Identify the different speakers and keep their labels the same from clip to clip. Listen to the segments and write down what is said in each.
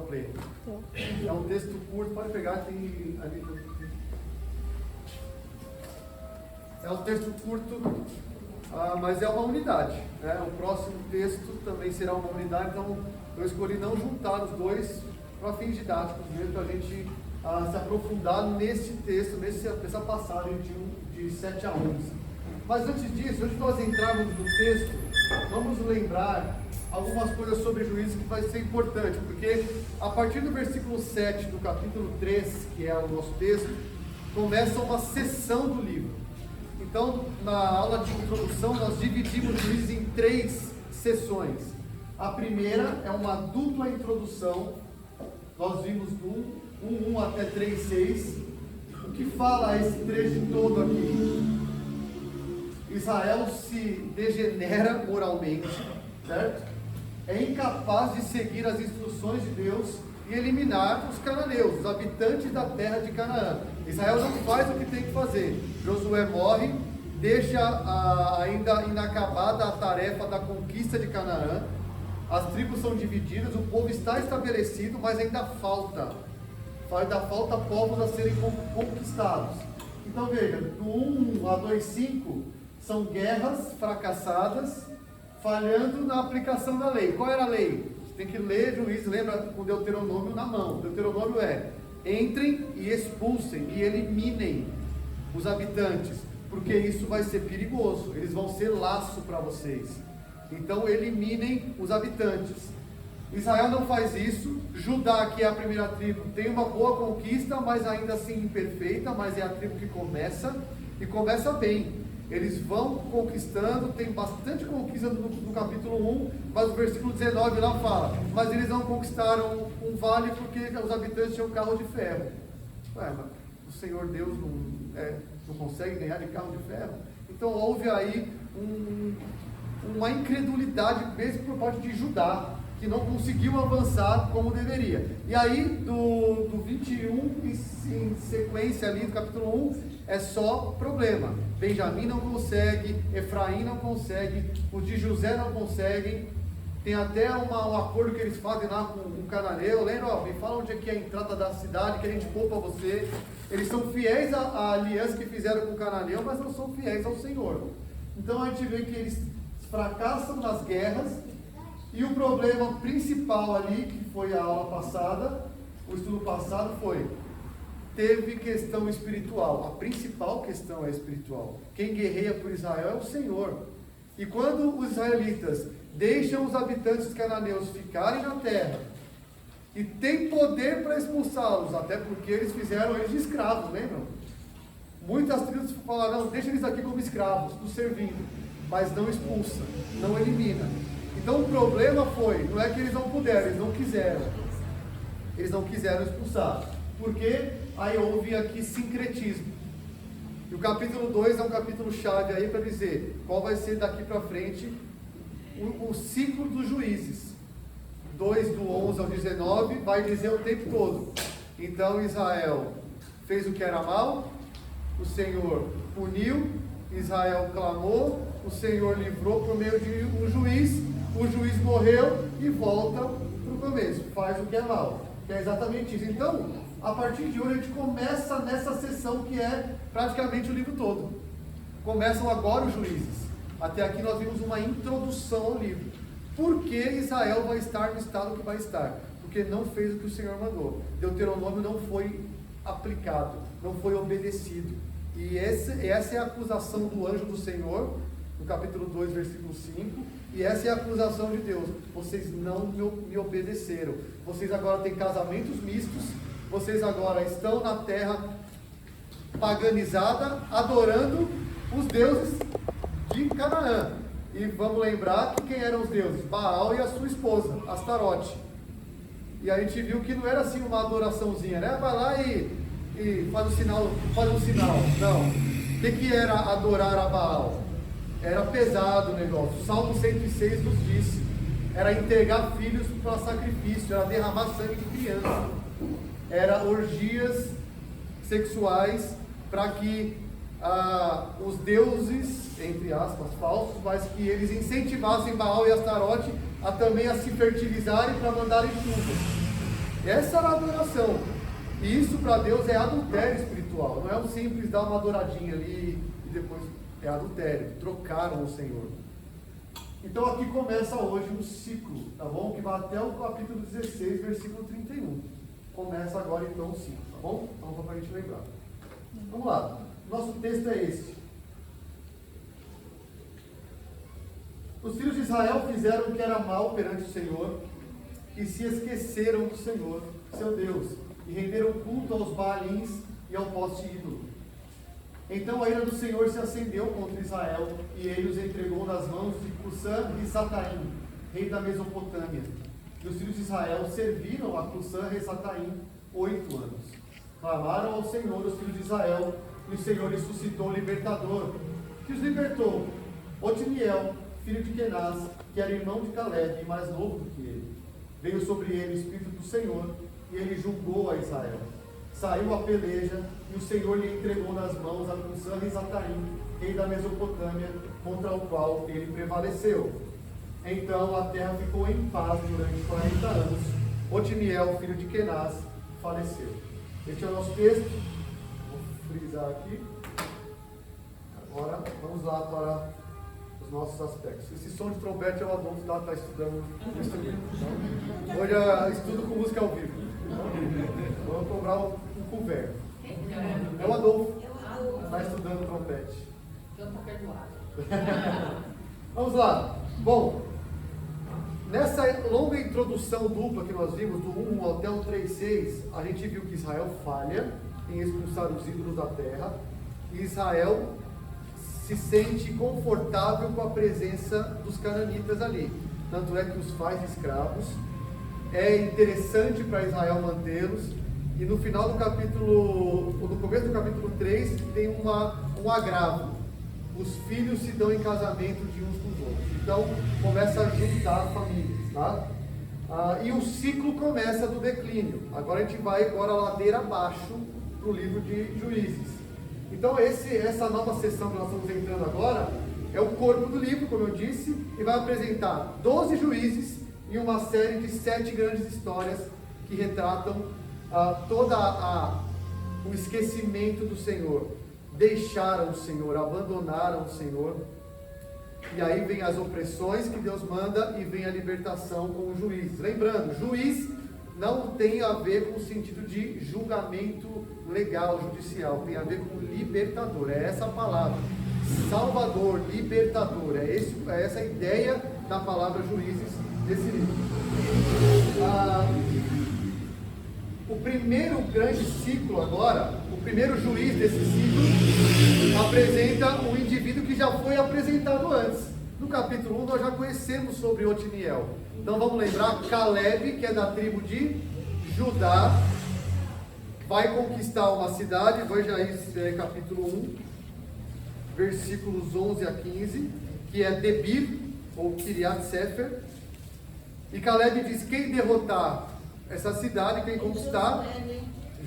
Speaker 1: play. É um texto curto, pode pegar, tem ali. É um texto curto, mas é uma unidade, né? O próximo texto também será uma unidade, então eu escolhi não juntar os dois para fins didáticos mesmo, para a gente se aprofundar nesse texto, nessa passagem de 7 a 11. Mas antes disso, antes de nós entrarmos no texto, vamos lembrar algumas coisas sobre juízes que vai ser importante, porque a partir do versículo 7 do capítulo 3, que é o nosso texto, começa uma seção do livro. Então, na aula de introdução, nós dividimos juízes em 3 sessões. A primeira é uma dupla introdução, nós vimos do 1 até 3:6, o que fala esse trecho todo aqui. Israel se degenera moralmente, certo? É incapaz de seguir as instruções de Deus e eliminar os cananeus, os habitantes da terra de Canaã. Israel não faz o que tem que fazer. Josué morre, deixa ainda inacabada a tarefa da conquista de Canaã. As tribos são divididas, o povo está estabelecido, mas ainda falta povos a serem conquistados. Então veja, do 1 a 2:5 são guerras fracassadas, falhando na aplicação da lei. Qual era a lei? Você tem que ler Juízes, lembra com Deuteronômio na mão. Deuteronômio é: entrem e expulsem e eliminem os habitantes, porque isso vai ser perigoso, eles vão ser laço para vocês. Então eliminem os habitantes. Israel não faz isso. Judá, que é a primeira tribo, tem uma boa conquista, mas ainda assim imperfeita, mas é a tribo que começa, e começa bem. Eles vão conquistando, tem bastante conquista no capítulo 1, mas o versículo 19 lá fala: mas eles não conquistaram um vale porque os habitantes tinham carro de ferro. Mas o Senhor Deus não consegue ganhar de carro de ferro? Então houve aí uma incredulidade mesmo por parte de Judá, que não conseguiu avançar como deveria. E aí do 21 em sequência ali do capítulo 1 é só problema. Benjamim não consegue, Efraim não consegue, os de José não conseguem. Tem até um acordo que eles fazem lá com o cananeu. Lembra? Me fala onde é que é a entrada da cidade, que a gente poupa você. Eles são fiéis à aliança que fizeram com o cananeu, mas não são fiéis ao Senhor. Então a gente vê que eles fracassam nas guerras. E o problema principal ali, que foi a aula passada, o estudo passado, teve questão espiritual. A principal questão é espiritual. Quem guerreia por Israel é o Senhor. E quando os israelitas deixam os habitantes cananeus ficarem na terra, e tem poder para expulsá-los, até porque eles fizeram eles de escravos, lembram? Muitas tribos falaram: não, deixa eles aqui como escravos, nos servindo, mas não expulsa, não elimina. Então o problema não é que eles não puderam, eles não quiseram. Eles não quiseram expulsar. Porque aí houve aqui sincretismo. E o capítulo 2 é um capítulo chave aí para dizer qual vai ser daqui para frente o ciclo dos juízes. 2 do 11 ao 19 vai dizer o tempo todo. Então Israel fez o que era mal, o Senhor puniu, Israel clamou, o Senhor livrou por meio de um juiz. O juiz morreu e volta para o começo, faz o que é mal, que é exatamente isso. Então, a partir de hoje, a gente começa nessa sessão que é praticamente o livro todo. Começam agora os juízes. Até aqui nós vimos uma introdução ao livro. Por que Israel vai estar no estado que vai estar? Porque não fez o que o Senhor mandou. Deuteronômio não foi aplicado, não foi obedecido. E essa é a acusação do anjo do Senhor, no capítulo 2, versículo 5. E essa é a acusação de Deus: vocês não me obedeceram, vocês agora têm casamentos mistos, vocês agora estão na terra paganizada, adorando os deuses de Canaã. E vamos lembrar que quem eram os deuses? Baal e a sua esposa, Astarote. E a gente viu que não era assim uma adoraçãozinha, né? Vai lá e faz um sinal. Não. O que era adorar a Baal? Era pesado o negócio. O Salmo 106 nos diz: era entregar filhos para sacrifício, era derramar sangue de criança, era orgias sexuais para que os deuses, entre aspas, falsos, mas que eles incentivassem Baal e Astarote a também a se fertilizarem para mandarem chuvas. Essa era a adoração. E isso para Deus é adultério espiritual. Não é um simples dar uma adoradinha ali e depois é adultério. Trocaram o Senhor. Então aqui começa hoje um ciclo, tá bom? Que vai até o capítulo 16, versículo 31. Começa agora então o ciclo, tá bom? Então só para a gente lembrar. Vamos lá. Nosso texto é esse. Os filhos de Israel fizeram o que era mal perante o Senhor e se esqueceram do Senhor, seu Deus, e renderam culto aos Baalins e ao poste ídolo. Então a ira do Senhor se acendeu contra Israel, e ele os entregou nas mãos de Cusã e Sataim, rei da Mesopotâmia. E os filhos de Israel serviram a Cusã e Sataim 8 anos. Clamaram ao Senhor os filhos de Israel, e o Senhor lhes suscitou um libertador, que os libertou, Otiniel, filho de Kenaz, que era irmão de Caleb, e mais novo do que ele. Veio sobre ele o Espírito do Senhor, e ele julgou a Israel. Saiu a peleja, e o Senhor lhe entregou nas mãos a Cusã e Sataim, rei da Mesopotâmia, contra o qual ele prevaleceu. Então a terra ficou em paz durante 40 anos. Otiniel, filho de Kenaz, faleceu. Este é o nosso texto. Vou frisar aqui. Agora vamos lá para os nossos aspectos. Esse som de trompete é o Adolfo está estudando o instrumento. Então, hoje eu estudo com música ao vivo. Vou cobrar um couvert. É o Adolfo. Está estudando trompete.
Speaker 2: Eu estou perdoado.
Speaker 1: Vamos lá. Bom, nessa longa introdução dupla que nós vimos, do 1 até o 3:6, a gente viu que Israel falha em expulsar os ídolos da terra, e Israel se sente confortável com a presença dos cananitas ali. Tanto é que os faz escravos. É interessante para Israel mantê-los. E no final do capítulo, ou no começo do capítulo 3, tem um agravo. Os filhos se dão em casamento de uns com os outros. Então, começa a juntar famílias, tá? E o ciclo começa do declínio. Agora a gente vai agora ladeira abaixo para o livro de Juízes. Então, essa nova sessão que nós estamos entrando agora é o corpo do livro, como eu disse, e vai apresentar 12 juízes e uma série de 7 grandes histórias que retratam o esquecimento do Senhor. Deixaram o Senhor, abandonaram o Senhor. E aí vem as opressões que Deus manda e vem a libertação com os juízes. Lembrando, juiz não tem a ver com o sentido de julgamento legal, judicial. Tem a ver com libertador. É essa a palavra. Salvador, libertador. É essa a ideia da palavra juízes desse livro. O primeiro grande ciclo agora, o primeiro juiz desse ciclo, apresenta um indivíduo que já foi apresentado antes. No capítulo 1 nós já conhecemos sobre Otiniel. Então vamos lembrar, Caleb, que é da tribo de Judá, vai conquistar uma cidade, veja isso, capítulo 1, versículos 11 a 15, que é Debir, ou Kiriat Sefer. E Caleb diz, quem derrotar essa cidade, quem conquistar,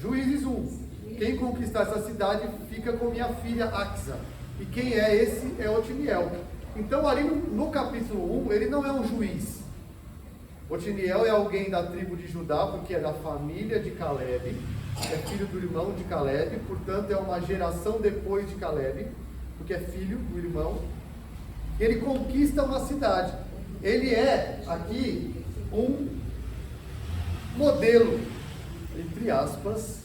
Speaker 1: Juízes 1, quem conquistar essa cidade fica com minha filha Axa. E quem é esse? É Otiniel. Então ali no capítulo 1, ele não é um juiz. Otiniel é alguém da tribo de Judá, porque é da família de Caleb, é filho do irmão de Caleb, portanto é uma geração depois de Caleb, porque é filho do irmão. Ele conquista uma cidade. Ele é aqui um modelo, entre aspas,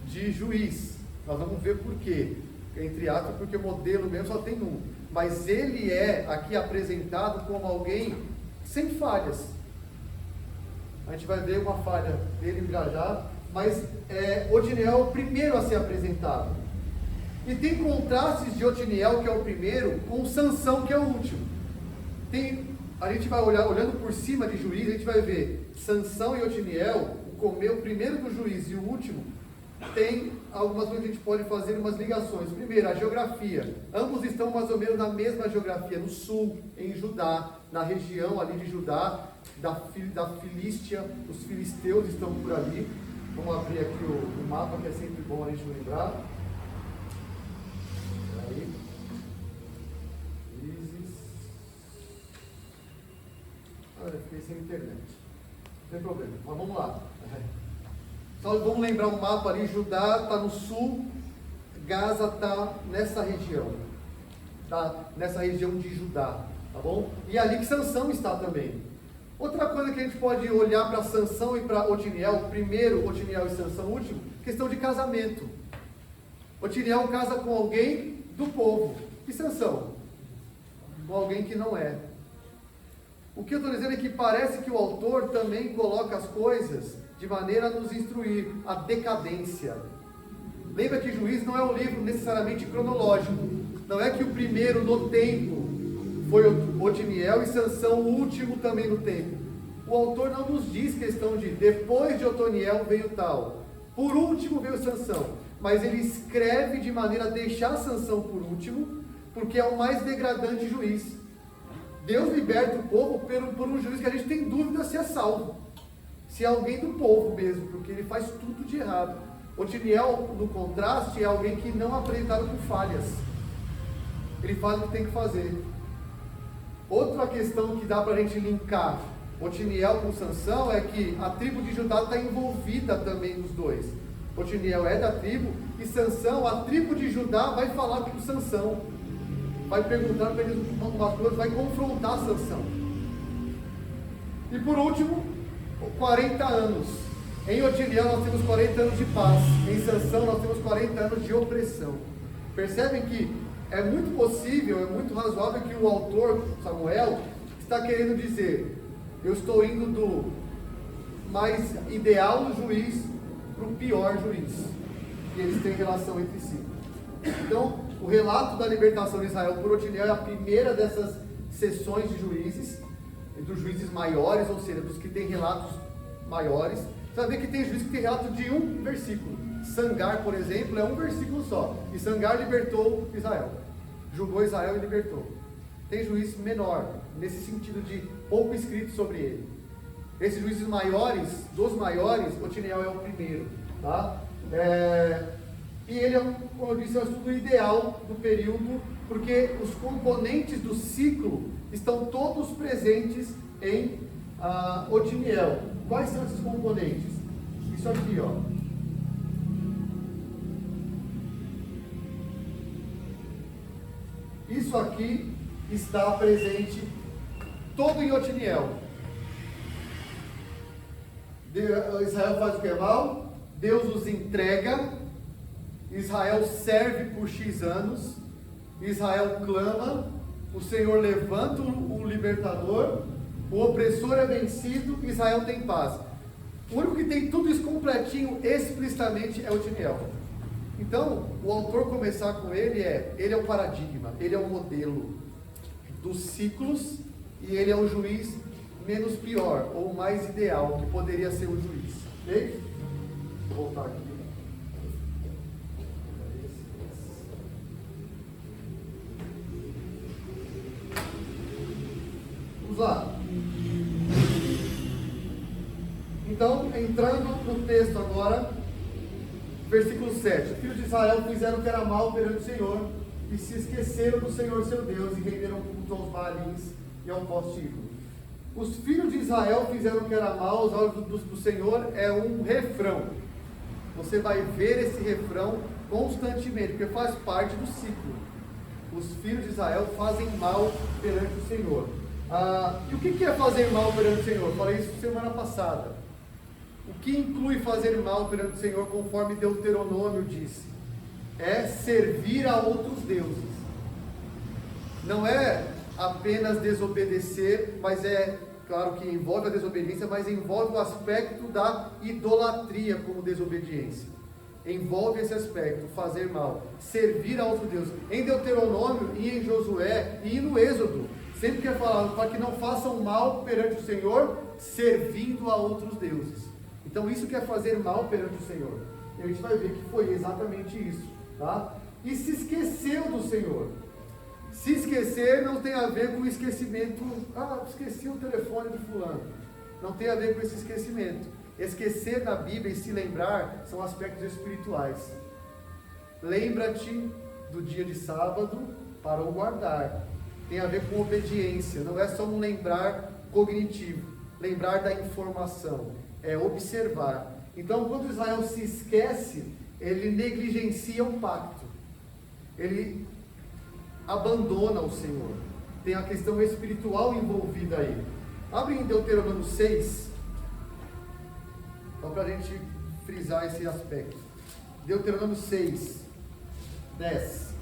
Speaker 1: de juiz. Nós vamos ver por quê. Entre aspas, porque modelo mesmo só tem um. Mas ele é aqui apresentado como alguém sem falhas. A gente vai ver uma falha dele já já, mas Otiniel é o primeiro a ser apresentado. E tem contrastes de Otiniel, que é o primeiro, com Sansão, que é o último. A gente vai olhando por cima de Juízes, a gente vai ver Sansão e Otiniel, o primeiro do Juízes e o último, tem algumas coisas que a gente pode fazer umas ligações. Primeiro, a geografia. Ambos estão mais ou menos na mesma geografia, no sul, em Judá, na região ali de Judá, da Filístia, os filisteus estão por ali. Vamos abrir aqui o mapa, que é sempre bom a gente lembrar. Aí. Eu fiquei sem internet. Não tem problema, mas vamos lá. Então vamos lembrar o mapa ali, Judá está no sul, Gaza está nessa região. Tá? Nessa região de Judá, tá bom? E ali que Sansão está também. Outra coisa que a gente pode olhar para Sansão e para Otiniel, primeiro Otiniel e Sansão último, questão de casamento. Otiniel casa com alguém do povo, e Sansão? Com alguém que não é. O que eu estou dizendo é que parece que o autor também coloca as coisas de maneira a nos instruir, a decadência. Lembra que Juízes não é um livro necessariamente cronológico. Não é que o primeiro no tempo foi Otiniel e Sansão o último também no tempo. O autor não nos diz questão de depois de Otoniel veio tal, por último veio Sansão, mas ele escreve de maneira a deixar Sansão por último, porque é o mais degradante juiz. Deus liberta o povo por um juiz que a gente tem dúvida se é salvo, se é alguém do povo mesmo, porque ele faz tudo de errado. Otiniel, no contraste, é alguém que não apresentado com falhas. Ele faz o que tem que fazer. Outra questão que dá para a gente linkar Otiniel com Sansão é que a tribo de Judá está envolvida também nos dois. Otiniel é da tribo e Sansão, a tribo de Judá vai falar com Sansão, vai perguntar para eles umas coisas, vai confrontar Sansão. E por último, 40 anos. Em Otiniel nós temos 40 anos de paz, em Sansão nós temos 40 anos de opressão. Percebem que é muito possível, é muito razoável que o autor, Samuel, está querendo dizer, eu estou indo do mais ideal juiz para o pior juiz. E eles têm relação entre si. Então, o relato da libertação de Israel por Otiniel é a primeira dessas sessões de juízes, dos juízes maiores, ou seja, dos que têm relatos maiores. Você vai ver que tem juiz que tem relato de um versículo. Sangar, por exemplo, é um versículo só. E Sangar libertou Israel. Julgou Israel e libertou. Tem juiz menor, nesse sentido de pouco escrito sobre ele. Esses juízes maiores, dos maiores, Otiniel é o primeiro. Tá? E ele é, como eu disse, é o estudo ideal do período, porque os componentes do ciclo estão todos presentes em Otiniel. Quais são esses componentes? Isso aqui, ó. Isso aqui está presente todo em Otiniel. Israel faz o que é mal, Deus os entrega, Israel serve por X anos, Israel clama, o Senhor levanta o libertador, o opressor é vencido, Israel tem paz. O único que tem tudo isso completinho, explicitamente, é Otiniel. Então, o autor começar com ele é o paradigma, ele é o modelo dos ciclos, e ele é o juiz menos pior, ou mais ideal, que poderia ser o juiz. Ok? Vou voltar aqui. Vamos lá. Então, entrando no texto agora, versículo 7. Os filhos de Israel fizeram o que era mal perante o Senhor, e se esqueceram do Senhor seu Deus, e renderam culto aos Baalins e ao poste ídolo. Os filhos de Israel fizeram o que era mal aos olhos do Senhor, é um refrão. Você vai ver esse refrão constantemente, porque faz parte do ciclo. Os filhos de Israel fazem mal perante o Senhor. E o que é fazer mal perante o Senhor? Falei isso semana passada. O que inclui fazer mal perante o Senhor, conforme Deuteronômio disse? É servir a outros deuses. Não é apenas desobedecer, mas é claro que envolve a desobediência, mas envolve o aspecto da idolatria como desobediência. Envolve esse aspecto, fazer mal, servir a outro Deus. Em Deuteronômio e em Josué e no Êxodo, sempre que é falado para que não façam mal perante o Senhor, servindo a outros deuses. Então isso que é fazer mal perante o Senhor. E a gente vai ver que foi exatamente isso, tá? E se esqueceu do Senhor. Se esquecer não tem a ver com esquecimento. Esqueci o telefone do fulano. Não tem a ver com esse esquecimento. Esquecer na Bíblia e se lembrar são aspectos espirituais. Lembra-te do dia de sábado para o guardar. Tem a ver com obediência. Não é só um lembrar cognitivo. Lembrar da informação. É observar. Então, quando Israel se esquece, ele negligencia o pacto, ele abandona o Senhor. Tem a questão espiritual envolvida aí. Abre em Deuteronômio 6, só para a gente frisar esse aspecto. Deuteronômio 6, 10.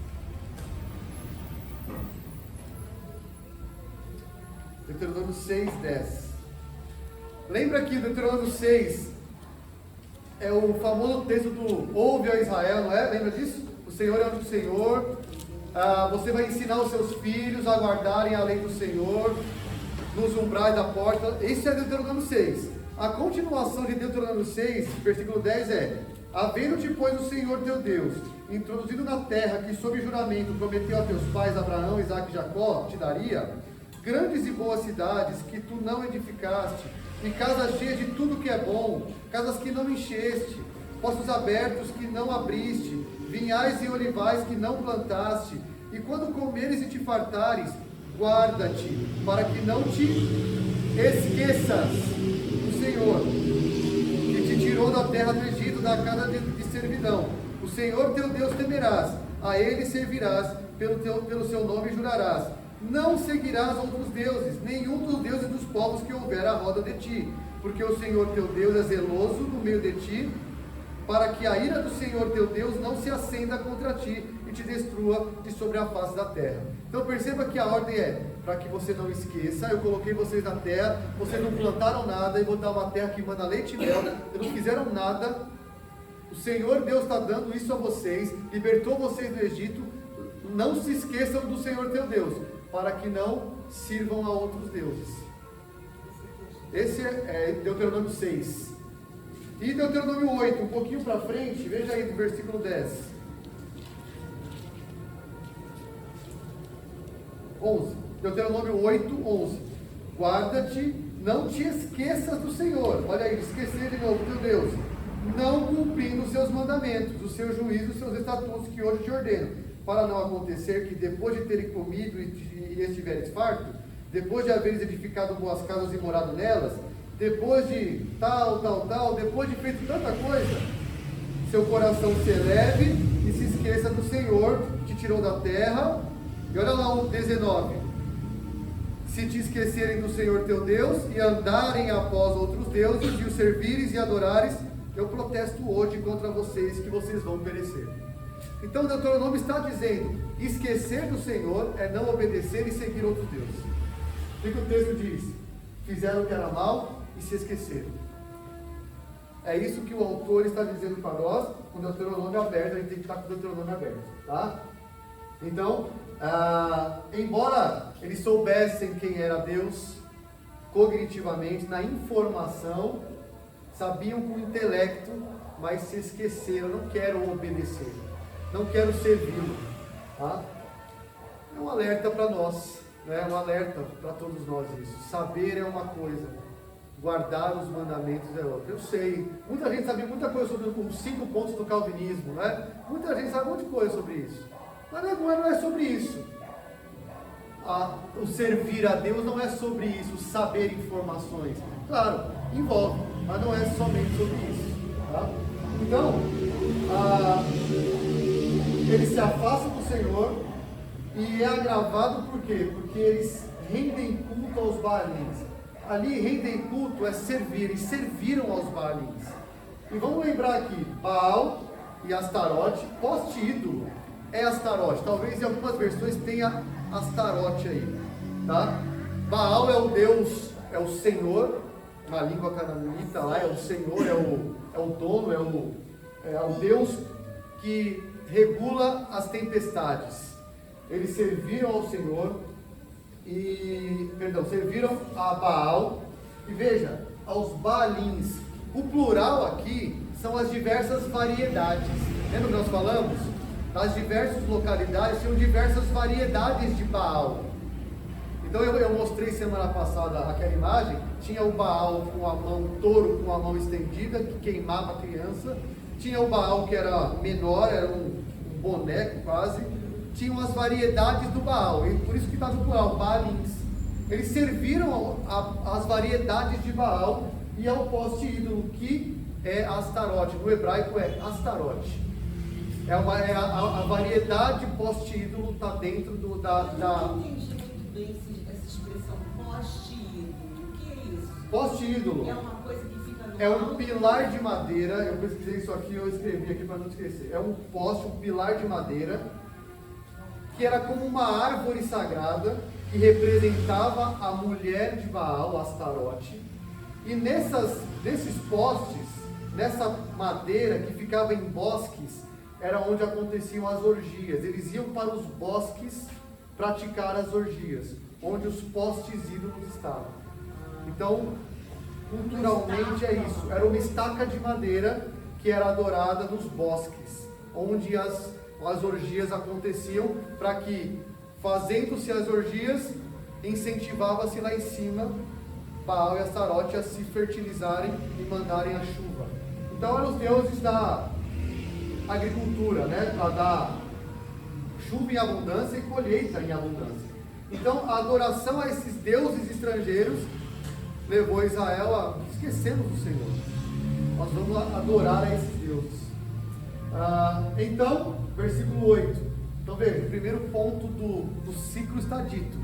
Speaker 1: Deuteronômio 6, 10. Lembra que Deuteronômio 6 é o famoso texto do ouve a Israel, não é? Lembra disso? O Senhor é o único Senhor. Você vai ensinar os seus filhos a guardarem a lei do Senhor nos umbrais da porta. Isso é Deuteronômio 6. A continuação de Deuteronômio 6, versículo 10 é: havendo-te, pois, o Senhor teu Deus introduzido na terra que sob juramento prometeu a teus pais Abraão, Isaque e Jacó, te daria grandes e boas cidades que tu não edificaste, e casas cheias de tudo que é bom, casas que não encheste, poços abertos que não abriste, vinhais e olivais que não plantaste, e quando comeres e te fartares, guarda-te, para que não te esqueças do Senhor, que te tirou da terra do Egito, da casa de servidão. O Senhor teu Deus temerás, a Ele servirás, pelo seu nome jurarás. Não seguirás outros deuses, nenhum dos deuses dos povos que houver à roda de ti, porque o Senhor teu Deus é zeloso no meio de ti, para que a ira do Senhor teu Deus não se acenda contra ti e te destrua de sobre a face da terra. Então perceba que a ordem é, para que você não esqueça, eu coloquei vocês na terra, vocês não plantaram nada, e vou dar uma terra que manda leite e mel, vocês não fizeram nada. O Senhor Deus está dando isso a vocês, libertou vocês do Egito. Não se esqueçam do Senhor teu Deus, para que não sirvam a outros deuses. Esse é Deuteronômio 6. E Deuteronômio 8, um pouquinho para frente, veja aí do versículo 10. 11. Deuteronômio 8, 11. Guarda-te, não te esqueças do Senhor. Olha aí, esquecer de novo teu Deus. Não cumprindo os seus mandamentos, os seus juízos, os seus estatutos que hoje te ordeno, para não acontecer que depois de terem comido e estiveres farto, depois de haveres edificado boas casas e morado nelas, depois de tal, depois de feito tanta coisa, seu coração se eleve e se esqueça do Senhor, que te tirou da terra. E olha lá o 19. Se te esquecerem do Senhor teu Deus e andarem após outros deuses e os servires e adorares, eu protesto hoje contra vocês, que vocês vão perecer. Então o Deuteronômio está dizendo, esquecer do Senhor é não obedecer e seguir outros deuses. O que o texto diz? Fizeram o que era mal e se esqueceram. É isso que o autor está dizendo para nós, com o Deuteronômio aberto. A gente tem que estar com o Deuteronômio aberto, tá? Então, embora eles soubessem quem era Deus, cognitivamente, na informação, sabiam com o intelecto, mas se esqueceram. Não quero obedecer, não quero servi-lo, tá? É um alerta para nós, né? Um alerta para todos nós isso. Saber é uma coisa, guardar os mandamentos é outra. Eu sei, muita gente sabe muita coisa sobre os 5 pontos do calvinismo, né? Muita gente sabe um monte de coisa sobre isso, mas não é sobre isso. O servir a Deus não é sobre isso, saber informações. Claro, envolve, mas não é somente sobre isso, tá? Então, eles se afastam do Senhor e é agravado por quê? Porque eles rendem culto aos Baalins. Ali, rendem culto é servir, eles serviram aos Baalins. E vamos lembrar aqui, Baal e Astarote, poste-ídolo é Astarote. Talvez em algumas versões tenha Astarote aí, tá? Baal é o Deus, é o Senhor, na língua canaanita lá, é o Senhor, é o dono, é o Deus que regula as tempestades. Eles serviram ao Senhor, serviram a Baal, e veja, aos Baalins. O plural aqui são as diversas variedades. Lembra que nós falamos? Nas diversas localidades tinham diversas variedades de Baal. Então eu mostrei semana passada aquela imagem. Tinha o Baal com a mão, touro com a mão estendida, que queimava a criança. Tinha o Baal que era menor, era um boneco quase. Tinham as variedades do Baal, e por isso que está no plural, Baalins. Eles serviram as variedades de Baal e ao poste ídolo, que é Astarote. No hebraico é Astarote. A variedade poste-ídolo está dentro
Speaker 2: Eu não entendi muito bem essa expressão poste-ídolo. O que é isso?
Speaker 1: Poste-ídolo.
Speaker 2: É uma coisa que fica no
Speaker 1: É um
Speaker 2: alto?
Speaker 1: pilar de madeira. Eu pesquisei isso aqui, eu escrevi aqui para não esquecer. É um poste, um pilar de madeira, que era como uma árvore sagrada, que representava a mulher de Baal, Astarote. E nesses postes, nessa madeira que ficava em bosques, era onde aconteciam as orgias. Eles iam para os bosques praticar as orgias, onde os postes ídolos estavam. Então, culturalmente é isso. Era uma estaca de madeira que era adorada nos bosques, onde as orgias aconteciam, para que, fazendo-se as orgias, incentivava-se lá em cima Baal e Astarote a se fertilizarem e mandarem a chuva. Então eram os deuses da agricultura, né? Para dar chuva em abundância e colheita em abundância. Então a adoração a esses deuses estrangeiros levou Israel a esquecermos do Senhor. Nós vamos adorar a esses deuses. Então, versículo 8. Então veja, o primeiro ponto do ciclo está dito: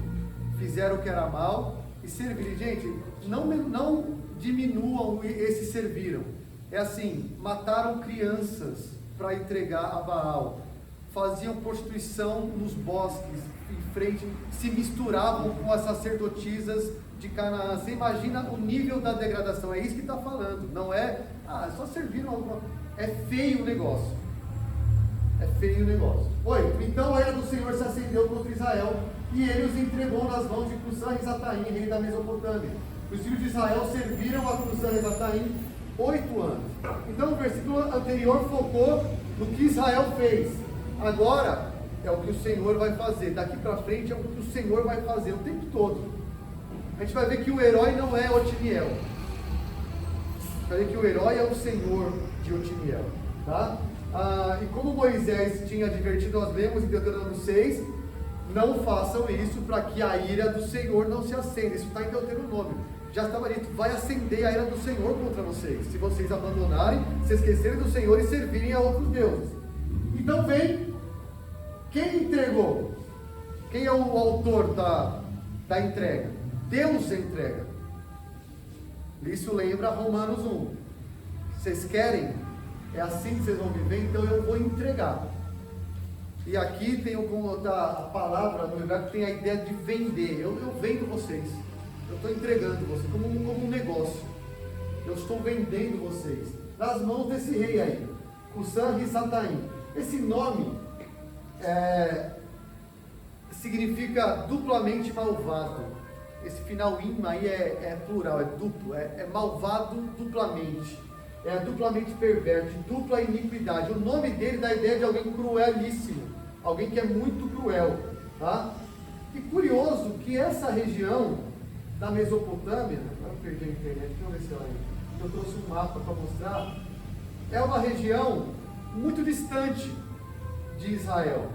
Speaker 1: fizeram o que era mal e serviram. Gente, não diminuam esse serviram. É assim: mataram crianças para entregar a Baal, faziam prostituição nos bosques em frente, se misturavam com as sacerdotisas de Canaã. Você imagina o nível da degradação? É isso que está falando. Não é só serviram alguma. É feio o negócio. É feio o negócio. 8. Então a ira do Senhor se acendeu contra Israel, e ele os entregou nas mãos de Cusã-Risataim, rei da Mesopotâmia. Os filhos de Israel serviram a Cusã-Risataim 8 anos. Então o versículo anterior focou no que Israel fez. Agora é o que o Senhor vai fazer. Daqui para frente é o que o Senhor vai fazer o tempo todo. A gente vai ver que o herói não é Otiniel. Vai ver que o herói é o Senhor de Otiniel. Tá? E como Moisés tinha advertido, nós lemos em Deuteronômio 6, não façam isso para que a ira do Senhor não se acenda. Isso está em Deuteronômio. Já estava dito: vai acender a ira do Senhor contra vocês, se vocês abandonarem, se esquecerem do Senhor e servirem a outros deuses. Então vem, quem entregou? Quem é o autor da entrega? Deus entrega. Isso lembra Romanos 1. Vocês querem? É assim que vocês vão viver, então eu vou entregar. E aqui tem a palavra no hebraico, tem a ideia de vender. Eu vendo vocês. Eu estou entregando vocês como um negócio. Eu estou vendendo vocês nas mãos desse rei aí, Cusã-Risataim. Esse nome significa duplamente malvado. Esse final im aí é plural, é duplo, é malvado duplamente. É duplamente perverso, dupla iniquidade. O nome dele dá a ideia de alguém cruelíssimo, alguém que é muito cruel. Tá? E curioso que essa região da Mesopotâmia, eu perdi a internet, deixa eu ver se eu trouxe um mapa para mostrar, é uma região muito distante de Israel.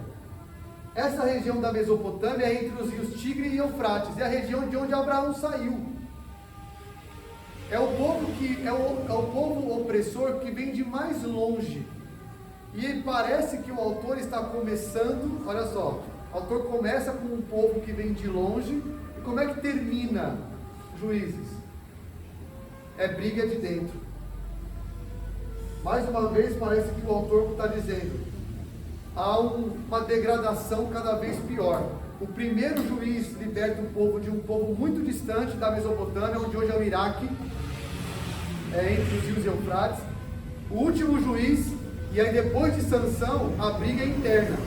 Speaker 1: Essa região da Mesopotâmia é entre os rios Tigre e Eufrates, é a região de onde Abraão saiu. É o povo opressor que vem de mais longe. E parece que o autor está começando, olha só, o autor começa com um povo que vem de longe. E como é que termina Juízes? É briga de dentro. Mais uma vez parece que o autor está dizendo: há uma degradação cada vez pior. O primeiro juiz liberta o povo de um povo muito distante da Mesopotâmia, onde hoje é o Iraque, entre os rios Eufrates. O último juiz, e aí depois de Sansão, a briga é interna.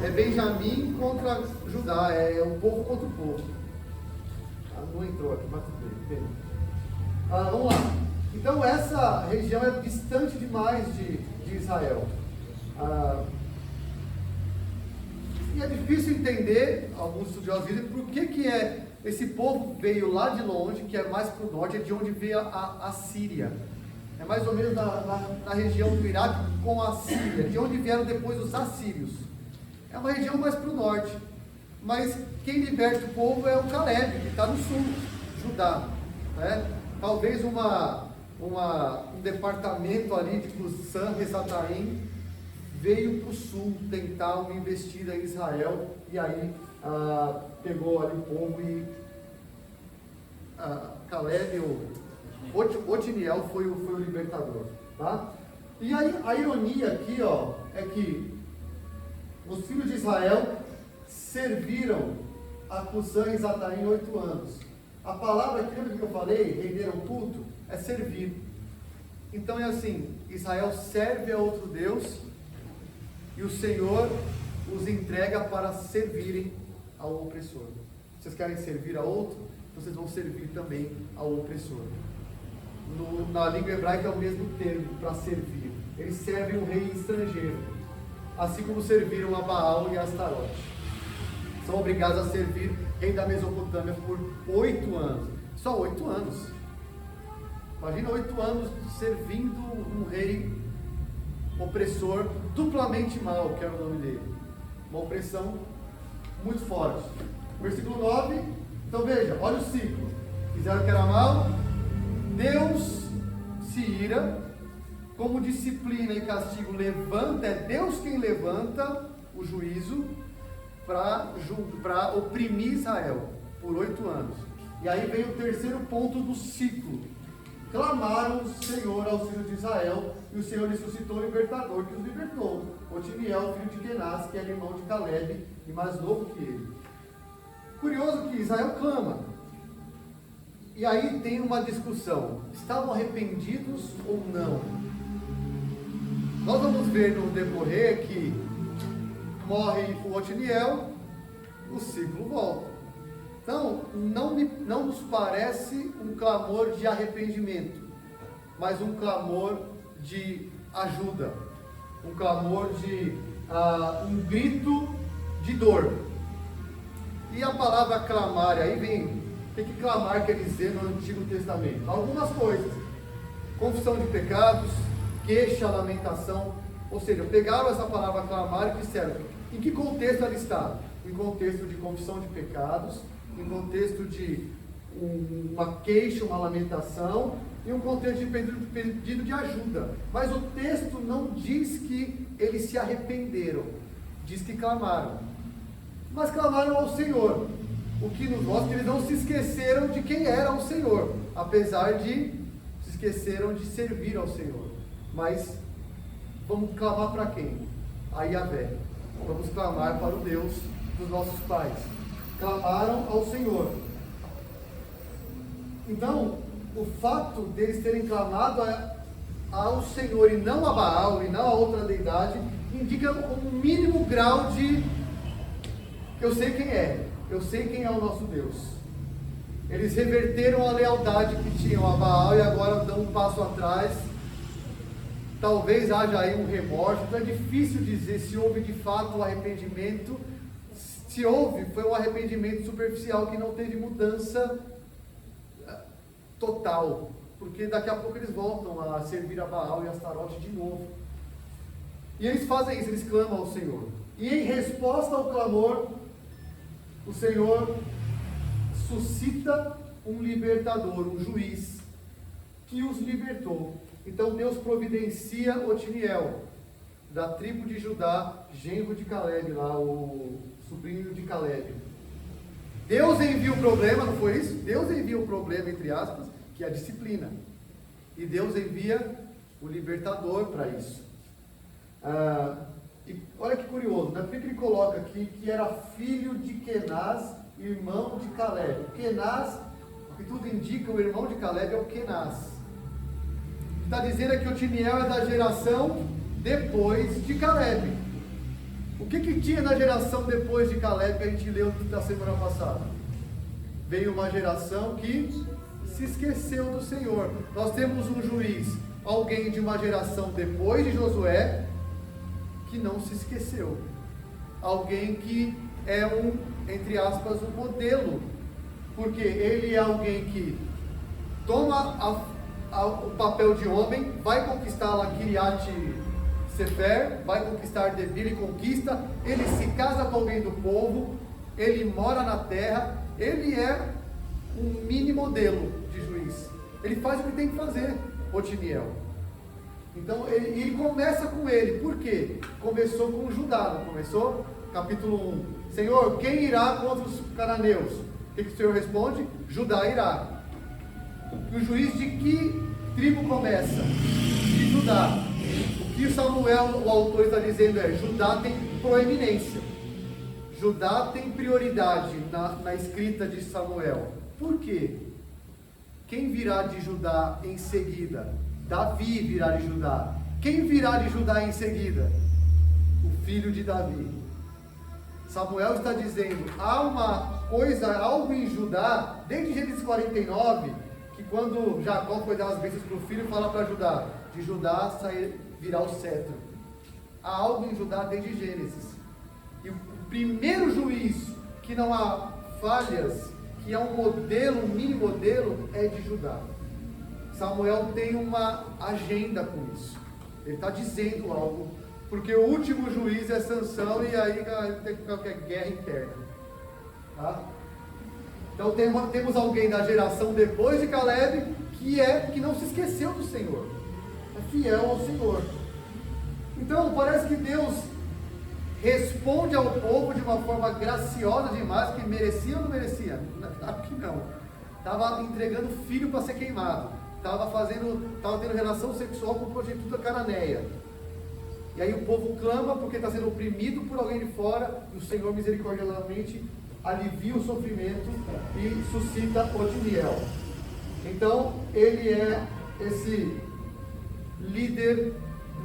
Speaker 1: É Benjamim contra Judá, é o povo contra o povo. Não entrou aqui, mas tudo bem. Vamos lá. Então essa região é distante demais de Israel. E é difícil entender, alguns estudiosos dizem, por que esse povo veio lá de longe, que é mais para o norte, é de onde veio a Síria. É mais ou menos na região do Iraque com a Síria, de onde vieram depois os assírios. É uma região mais para o norte. Mas quem liberta o povo é o Caleb, que está no sul, Judá. Né? Talvez uma um departamento ali de Cusã Risataim veio para o sul tentar uma investida em Israel, e aí pegou ali o povo e Caleb, Otiniel foi o libertador, tá? E aí a ironia aqui, é que os filhos de Israel serviram a Cusã e Risataim 8 anos. A palavra que lembra que eu falei, renderam culto, é servir. Então é assim, Israel serve a outro Deus e o Senhor os entrega para servirem ao opressor. Vocês querem servir a outro? Vocês vão servir também ao opressor. Na língua hebraica é o mesmo termo para servir. Eles servem um rei estrangeiro, assim como serviram a Baal e a Astarote. São obrigados a servir rei da Mesopotâmia por 8 anos. Só 8 anos. Imagina 8 anos servindo um rei opressor, duplamente mau, que era o nome dele. Uma opressão muito forte. Versículo 9. Então veja, olha o ciclo. Fizeram o que era mal, Deus se ira, como disciplina e castigo levanta, é Deus quem levanta o juízo para oprimir Israel por 8 anos. E aí vem o terceiro ponto do ciclo. Clamaram o Senhor aos filhos de Israel, e o Senhor lhes suscitou o libertador que os libertou, Otiniel, filho de Kenaz, que era irmão de Caleb e mais novo que ele. Curioso que Israel clama, e aí tem uma discussão: estavam arrependidos ou não? Nós vamos ver no decorrer que morre o Otiniel, o ciclo volta. Então, não nos parece um clamor de arrependimento, mas um clamor de ajuda, um clamor de um grito de dor. E a palavra clamar, aí vem, o que clamar quer dizer no Antigo Testamento? Algumas coisas: confissão de pecados, queixa, lamentação. Ou seja, pegaram essa palavra clamar e disseram, em que contexto ela está? Em contexto de confissão de pecados, em contexto de uma queixa, uma lamentação, e um contexto de pedido de ajuda. Mas o texto não diz que eles se arrependeram, diz que clamaram. Mas clamaram ao Senhor, o que nos mostra que eles não se esqueceram de quem era o Senhor, apesar de se esqueceram de servir ao Senhor. Mas vamos clamar para quem? A Yahvé. Vamos clamar para o Deus dos nossos pais. Clamaram ao Senhor. Então, o fato deles terem clamado ao Senhor e não a Baal e não a outra deidade, indica um mínimo grau de eu sei quem é, eu sei quem é o nosso Deus. Eles reverteram a lealdade que tinham a Baal e agora dão um passo atrás. Talvez haja aí um remorso. Então é difícil dizer se houve de fato um arrependimento. Se houve, foi um arrependimento superficial que não teve mudança total, porque daqui a pouco eles voltam a servir a Baal e a Astarote de novo. E eles fazem isso, eles clamam ao Senhor. E em resposta ao clamor, o Senhor suscita um libertador, um juiz, que os libertou. Então Deus providencia Otiniel, da tribo de Judá, genro de Caleb, lá, o sobrinho de Caleb. Deus envia o problema, não foi isso? Deus envia o problema, entre aspas, que é a disciplina. E Deus envia o libertador para isso. E olha que curioso, né? Por que ele coloca aqui que era filho de Kenaz, irmão de Caleb? Kenaz, o que tudo indica, o irmão de Caleb é o Kenaz. Está dizendo que Otiniel é da geração depois de Caleb. O que tinha na geração depois de Caleb que a gente leu da semana passada? Veio uma geração que se esqueceu do Senhor. Nós temos um juiz, alguém de uma geração depois de Josué, que não se esqueceu. Alguém que é entre aspas, um modelo. Porque ele é alguém que toma o papel de homem, vai conquistar lá Kiriat Sefer, vai conquistar Debir e conquista, ele se casa com alguém do povo, ele mora na terra, ele é um mini modelo de juiz. Ele faz o que tem que fazer. Otiniel. Então ele começa com ele. Por quê? Começou com Judá, não começou? Capítulo 1. Senhor, quem irá contra os cananeus? O que o Senhor responde? Judá irá. E o juiz de que tribo começa? De Judá. O que Samuel, o autor, está dizendo é: Judá tem proeminência. Judá tem prioridade na escrita de Samuel. Por quê? Quem virá de Judá em seguida? Davi virá de Judá. Quem virá de Judá em seguida? O filho de Davi. Samuel está dizendo, há uma coisa, algo em Judá, desde Gênesis 49, que quando Jacó foi dar as bênçãos para o filho, fala para Judá, de Judá virá o cetro. Há algo em Judá desde Gênesis. E o primeiro juiz, que não há falhas, que é um modelo, um mini modelo, é de Judá. Samuel tem uma agenda com isso. Ele está dizendo algo, porque o último juiz é Sansão, e aí tem qualquer guerra interna. Tá? Então temos alguém da geração depois de Caleb, que não se esqueceu do Senhor. É fiel ao Senhor. Então parece que Deus responde ao povo de uma forma graciosa demais, que merecia ou não merecia? Claro que não. Estava entregando filho para ser queimado. Estava tendo relação sexual com prostituta cananeia. E aí o povo clama porque está sendo oprimido por alguém de fora, e o Senhor misericordiosamente alivia o sofrimento e suscita Otiniel. Então ele é esse líder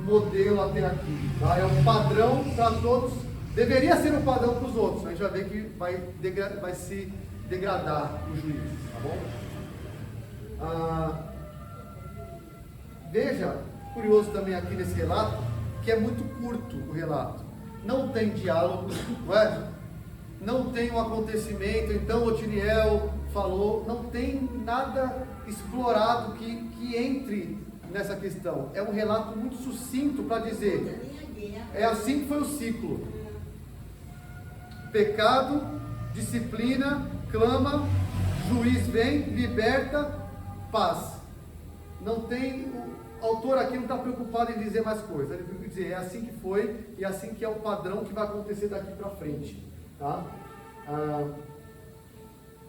Speaker 1: modelo até aqui, tá? É um padrão para todos, deveria ser um padrão para os outros. A gente vai ver que vai se degradar o juiz, tá bom? Veja, curioso também aqui nesse relato, que é muito curto o relato, não tem diálogo, não é? Não tem um acontecimento, então Otiniel falou, não tem nada explorado que entre nessa questão. É um relato muito sucinto para dizer, é assim que foi o ciclo: pecado, disciplina, clama, juiz vem, liberta, paz. Não tem, o autor aqui não está preocupado em dizer mais coisas, ele tem que dizer, é assim que foi, e é assim que é o padrão que vai acontecer daqui para frente, tá?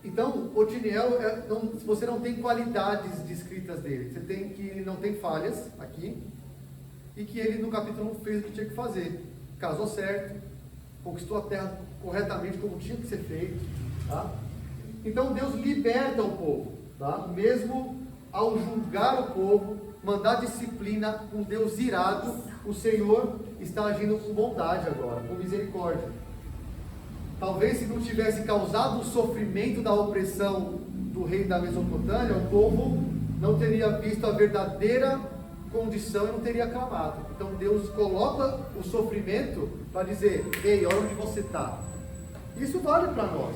Speaker 1: Então, Otiniel, você não tem qualidades descritas dele, você tem que ele não tem falhas aqui, e que ele no capítulo 1 fez o que tinha que fazer, casou certo, conquistou a terra corretamente como tinha que ser feito, tá? Então Deus liberta o povo, tá? Mesmo ao julgar o povo, mandar disciplina, com Deus irado, o Senhor está agindo com bondade agora, com misericórdia. Talvez se não tivesse causado o sofrimento da opressão do rei da Mesopotâmia, o povo não teria visto a verdadeira condição e não teria clamado. Então Deus coloca o sofrimento para dizer, ei, olha onde você está. Isso vale para nós.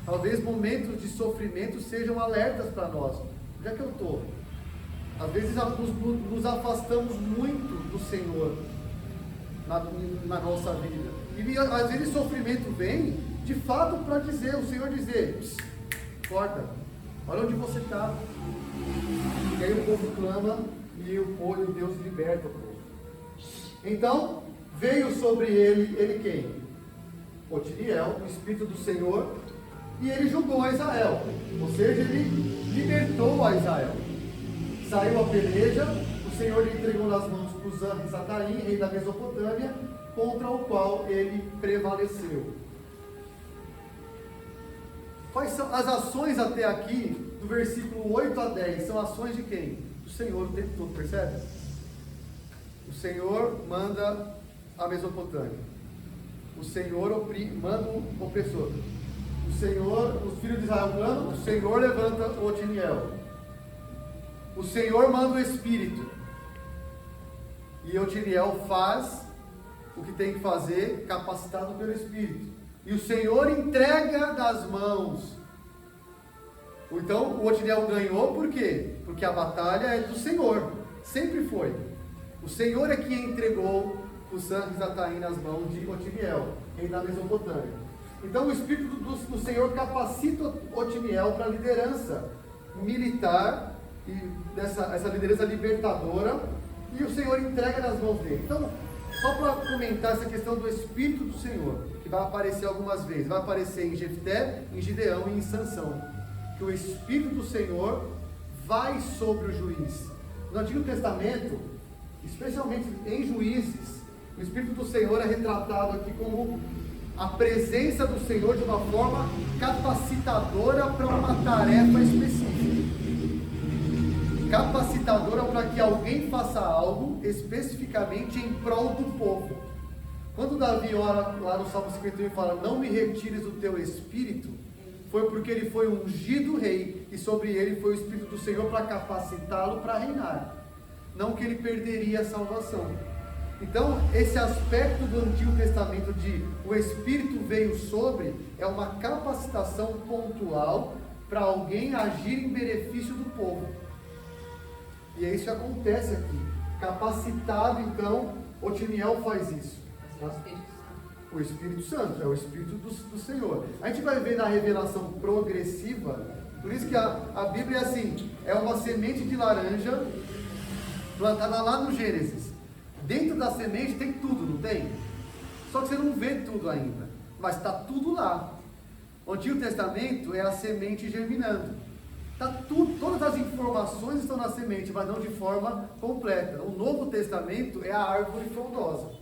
Speaker 1: Talvez momentos de sofrimento sejam alertas para nós. Onde é que eu estou? Às vezes nos afastamos muito do Senhor na nossa vida. E às vezes o sofrimento vem de fato para dizer, o Senhor dizer, acorda, olha onde você está. E aí o povo clama e o Deus liberta o povo. Então veio sobre ele quem? Otiniel, o Espírito do Senhor, e ele julgou a Israel, ou seja, ele libertou a Israel. Saiu a peleja, o Senhor lhe entregou nas mãos para Uzan-Risataim, rei da Mesopotâmia, contra o qual ele prevaleceu. Quais são as ações até aqui, do versículo 8 a 10, são ações de quem? Do Senhor o tempo todo, percebe? O Senhor manda a Mesopotâmia. O Senhor manda o opressor. O Senhor, os filhos de Israel clamam, o Senhor levanta o Otiniel. O Senhor manda o Espírito. E Otiniel faz o que tem que fazer, capacitado pelo Espírito. E o Senhor entrega das mãos. Então o Otiniel ganhou, por quê? Porque a batalha é do Senhor. Sempre foi. O Senhor é quem entregou o Uzan-Risataim nas mãos de Otiniel, rei da Mesopotâmia. Então o Espírito do Senhor capacita Otiniel para a liderança militar e essa liderança libertadora, e o Senhor entrega nas mãos dele. Então, só para comentar essa questão do Espírito do Senhor, que vai aparecer algumas vezes, vai aparecer em Jefté, em Gideão e em Sansão, que o Espírito do Senhor vai sobre o juiz. No Antigo Testamento, especialmente em Juízes, o Espírito do Senhor é retratado aqui como a presença do Senhor de uma forma capacitadora para uma tarefa específica. Capacitadora para que alguém faça algo especificamente em prol do povo. Quando Davi ora lá no Salmo 51 e fala, não me retires o teu Espírito, foi porque ele foi ungido rei, e sobre ele foi o Espírito do Senhor para capacitá-lo para reinar. Não que ele perderia a salvação. Então, esse aspecto do Antigo Testamento de o Espírito veio sobre, é uma capacitação pontual para alguém agir em benefício do povo. E é isso que acontece aqui. Capacitado, então, Otiniel faz isso. O Espírito Santo, é o Espírito do Senhor. A gente vai ver na revelação progressiva, por isso que a Bíblia é assim, é uma semente de laranja, plantada lá no Gênesis. Dentro da semente tem tudo, não tem? Só que você não vê tudo ainda, mas está tudo lá. O Antigo Testamento é a semente germinando. Tá tudo, todas as informações estão na semente, mas não de forma completa. O Novo Testamento é a árvore frondosa.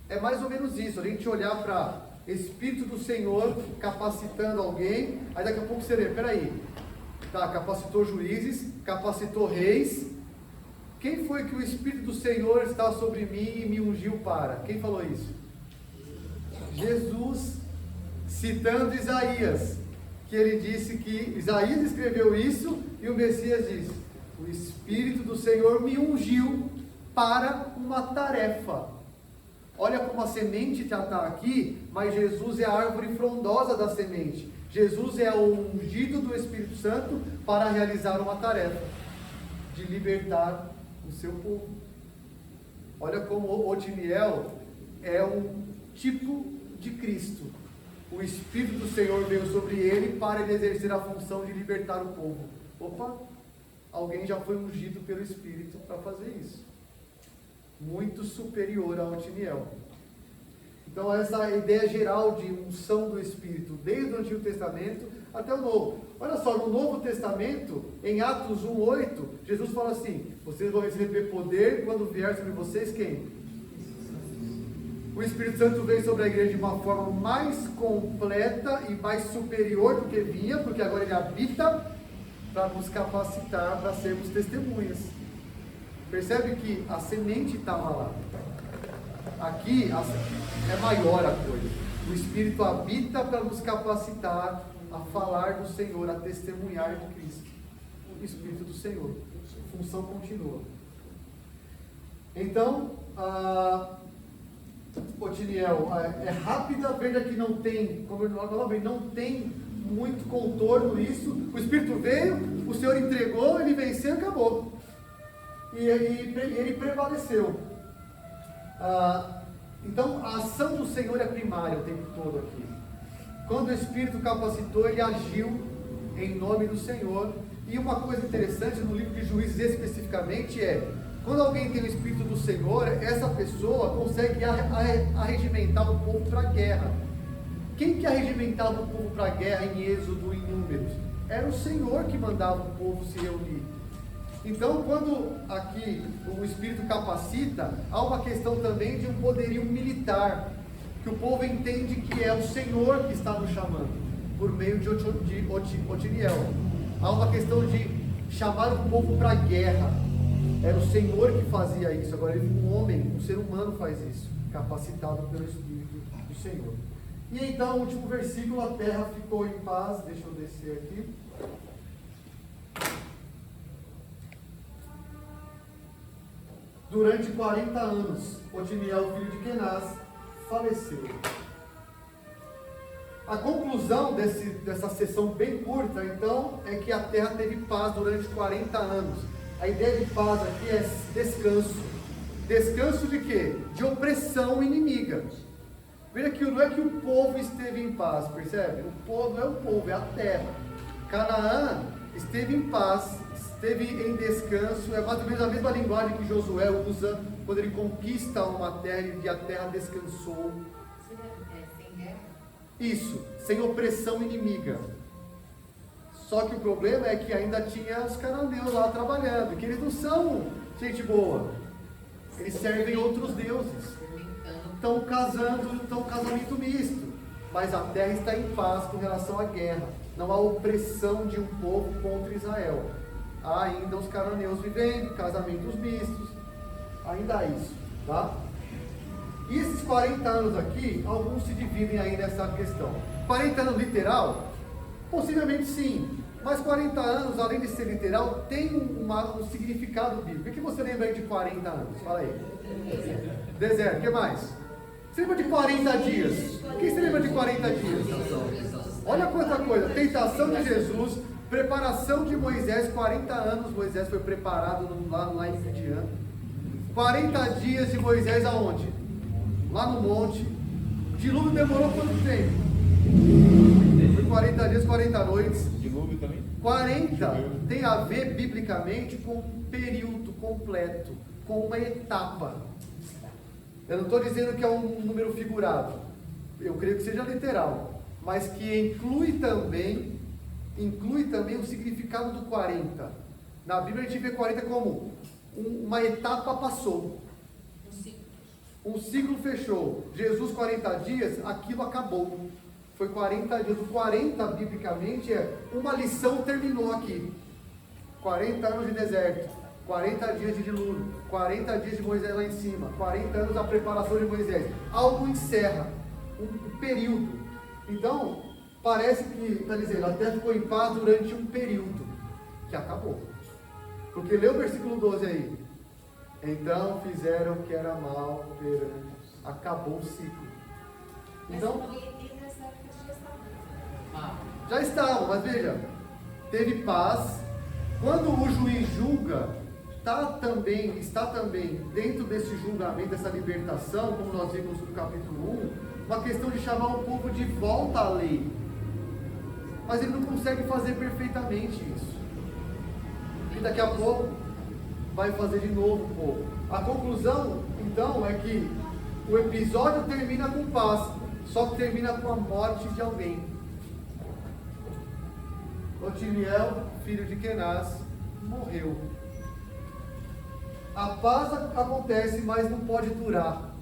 Speaker 1: É mais ou menos isso, a gente olhar para Espírito do Senhor capacitando alguém, aí daqui a pouco você vê, peraí, tá, capacitou juízes, capacitou reis. Quem foi que o Espírito do Senhor está sobre mim e me ungiu para? Quem falou isso? Jesus, citando Isaías, que ele disse que Isaías escreveu isso e o Messias disse, o Espírito do Senhor me ungiu para uma tarefa. Olha como a semente já está aqui, mas Jesus é a árvore frondosa da semente. Jesus é o ungido do Espírito Santo para realizar uma tarefa de libertar o seu povo. Olha como Otiniel é um tipo de Cristo. O Espírito do Senhor veio sobre ele para ele exercer a função de libertar o povo. Opa, alguém já foi ungido pelo Espírito para fazer isso. Muito superior a Otiniel. Então essa ideia geral de unção do Espírito, desde o Antigo Testamento até o Novo. Olha só, no Novo Testamento, em Atos 1:8, Jesus fala assim, vocês vão receber poder quando vier sobre vocês quem? O Espírito Santo veio sobre a igreja de uma forma mais completa e mais superior do que vinha, porque agora ele habita para nos capacitar para sermos testemunhas. Percebe que a semente estava lá. Aqui é maior a coisa. O Espírito habita para nos capacitar a falar do Senhor, a testemunhar de Cristo. O Espírito do Senhor. A função continua. Então, Otiniel, é rápida, veja que não tem, como eu falei, não tem muito contorno isso. O Espírito veio, o Senhor entregou, ele venceu e acabou. E ele prevaleceu. Então a ação do Senhor é primária o tempo todo aqui. Quando o Espírito capacitou, ele agiu em nome do Senhor. E uma coisa interessante no livro de Juízes especificamente é, quando alguém tem o Espírito do Senhor, essa pessoa consegue arregimentar o povo para a guerra. Quem que arregimentava o povo para a guerra em Êxodo, em Números? Era o Senhor que mandava o povo se reunir. Então, quando aqui o Espírito capacita, há uma questão também de um poderio militar, que o povo entende que é o Senhor que está nos chamando, por meio de Otiniel. Há uma questão de chamar o povo para a guerra. Era o Senhor que fazia isso, agora um homem, um ser humano faz isso, capacitado pelo Espírito do Senhor. E então, o último versículo, a terra ficou em paz. Deixa eu descer aqui. Durante 40 anos, Otiniel, filho de Kenaz, faleceu. A conclusão dessa sessão bem curta, então, é que a terra teve paz durante 40 anos. A ideia de paz aqui é descanso. Descanso de quê? De opressão inimiga. Veja que não é que o povo esteve em paz, percebe? O povo não é o povo, é a terra. Canaã esteve em paz esteve em descanso, é mais ou menos a mesma linguagem que Josué usa quando ele conquista uma terra e a terra descansou.
Speaker 3: Sem guerra?
Speaker 1: Isso, sem opressão inimiga. Só que o problema é que ainda tinha os cananeus lá trabalhando, que eles não são gente boa. Eles servem outros deuses. Estão casando, estão casamento misto. Mas a terra está em paz com relação à guerra. Não há opressão de um povo contra Israel. Há ainda os cananeus vivendo, casamentos mistos. Ainda há isso, tá? E esses 40 anos aqui, alguns se dividem aí nessa questão. 40 anos literal? Possivelmente sim. Mas 40 anos, além de ser literal, tem um significado bíblico. O que você lembra aí de 40 anos? Fala aí. Deserto. O que mais? Você lembra de 40 dias? O que você lembra de 40 dias? Olha quanta coisa. Tentação de Jesus, preparação de Moisés. 40 anos Moisés foi preparado lá em Midian. 40 dias de Moisés aonde? Lá no monte. O dilúvio demorou quanto tempo? Foi 40 dias, 40 noites.
Speaker 4: Dilúvio também?
Speaker 1: 40 tem a ver biblicamente com um período completo, com uma etapa. Eu não estou dizendo que é um número figurado, eu creio que seja literal, mas que inclui também o significado do 40. Na Bíblia a gente vê 40 como uma etapa passou. Um ciclo fechou. Jesus 40 dias, aquilo acabou. Foi 40 dias. O 40 biblicamente é uma lição terminou aqui. 40 anos de deserto, 40 dias de dilúvio, 40 dias de Moisés lá em cima, 40 anos da preparação de Moisés. Algo encerra um período. Então, parece que, está dizendo, a terra ficou em paz durante um período que acabou. Porque lê o versículo 12 aí. Então fizeram o que era mal, acabou o ciclo. Então, já estavam, mas veja, teve paz. Quando o juiz julga, está também dentro desse julgamento, dessa libertação, como nós vimos no capítulo 1, uma questão de chamar o povo de volta à lei. Mas ele não consegue fazer perfeitamente isso. E daqui a pouco vai fazer de novo o povo. A conclusão, então, é que o episódio termina com paz, só que termina com a morte de alguém. Otiniel, filho de Kenaz, morreu. A paz acontece, mas não pode durar.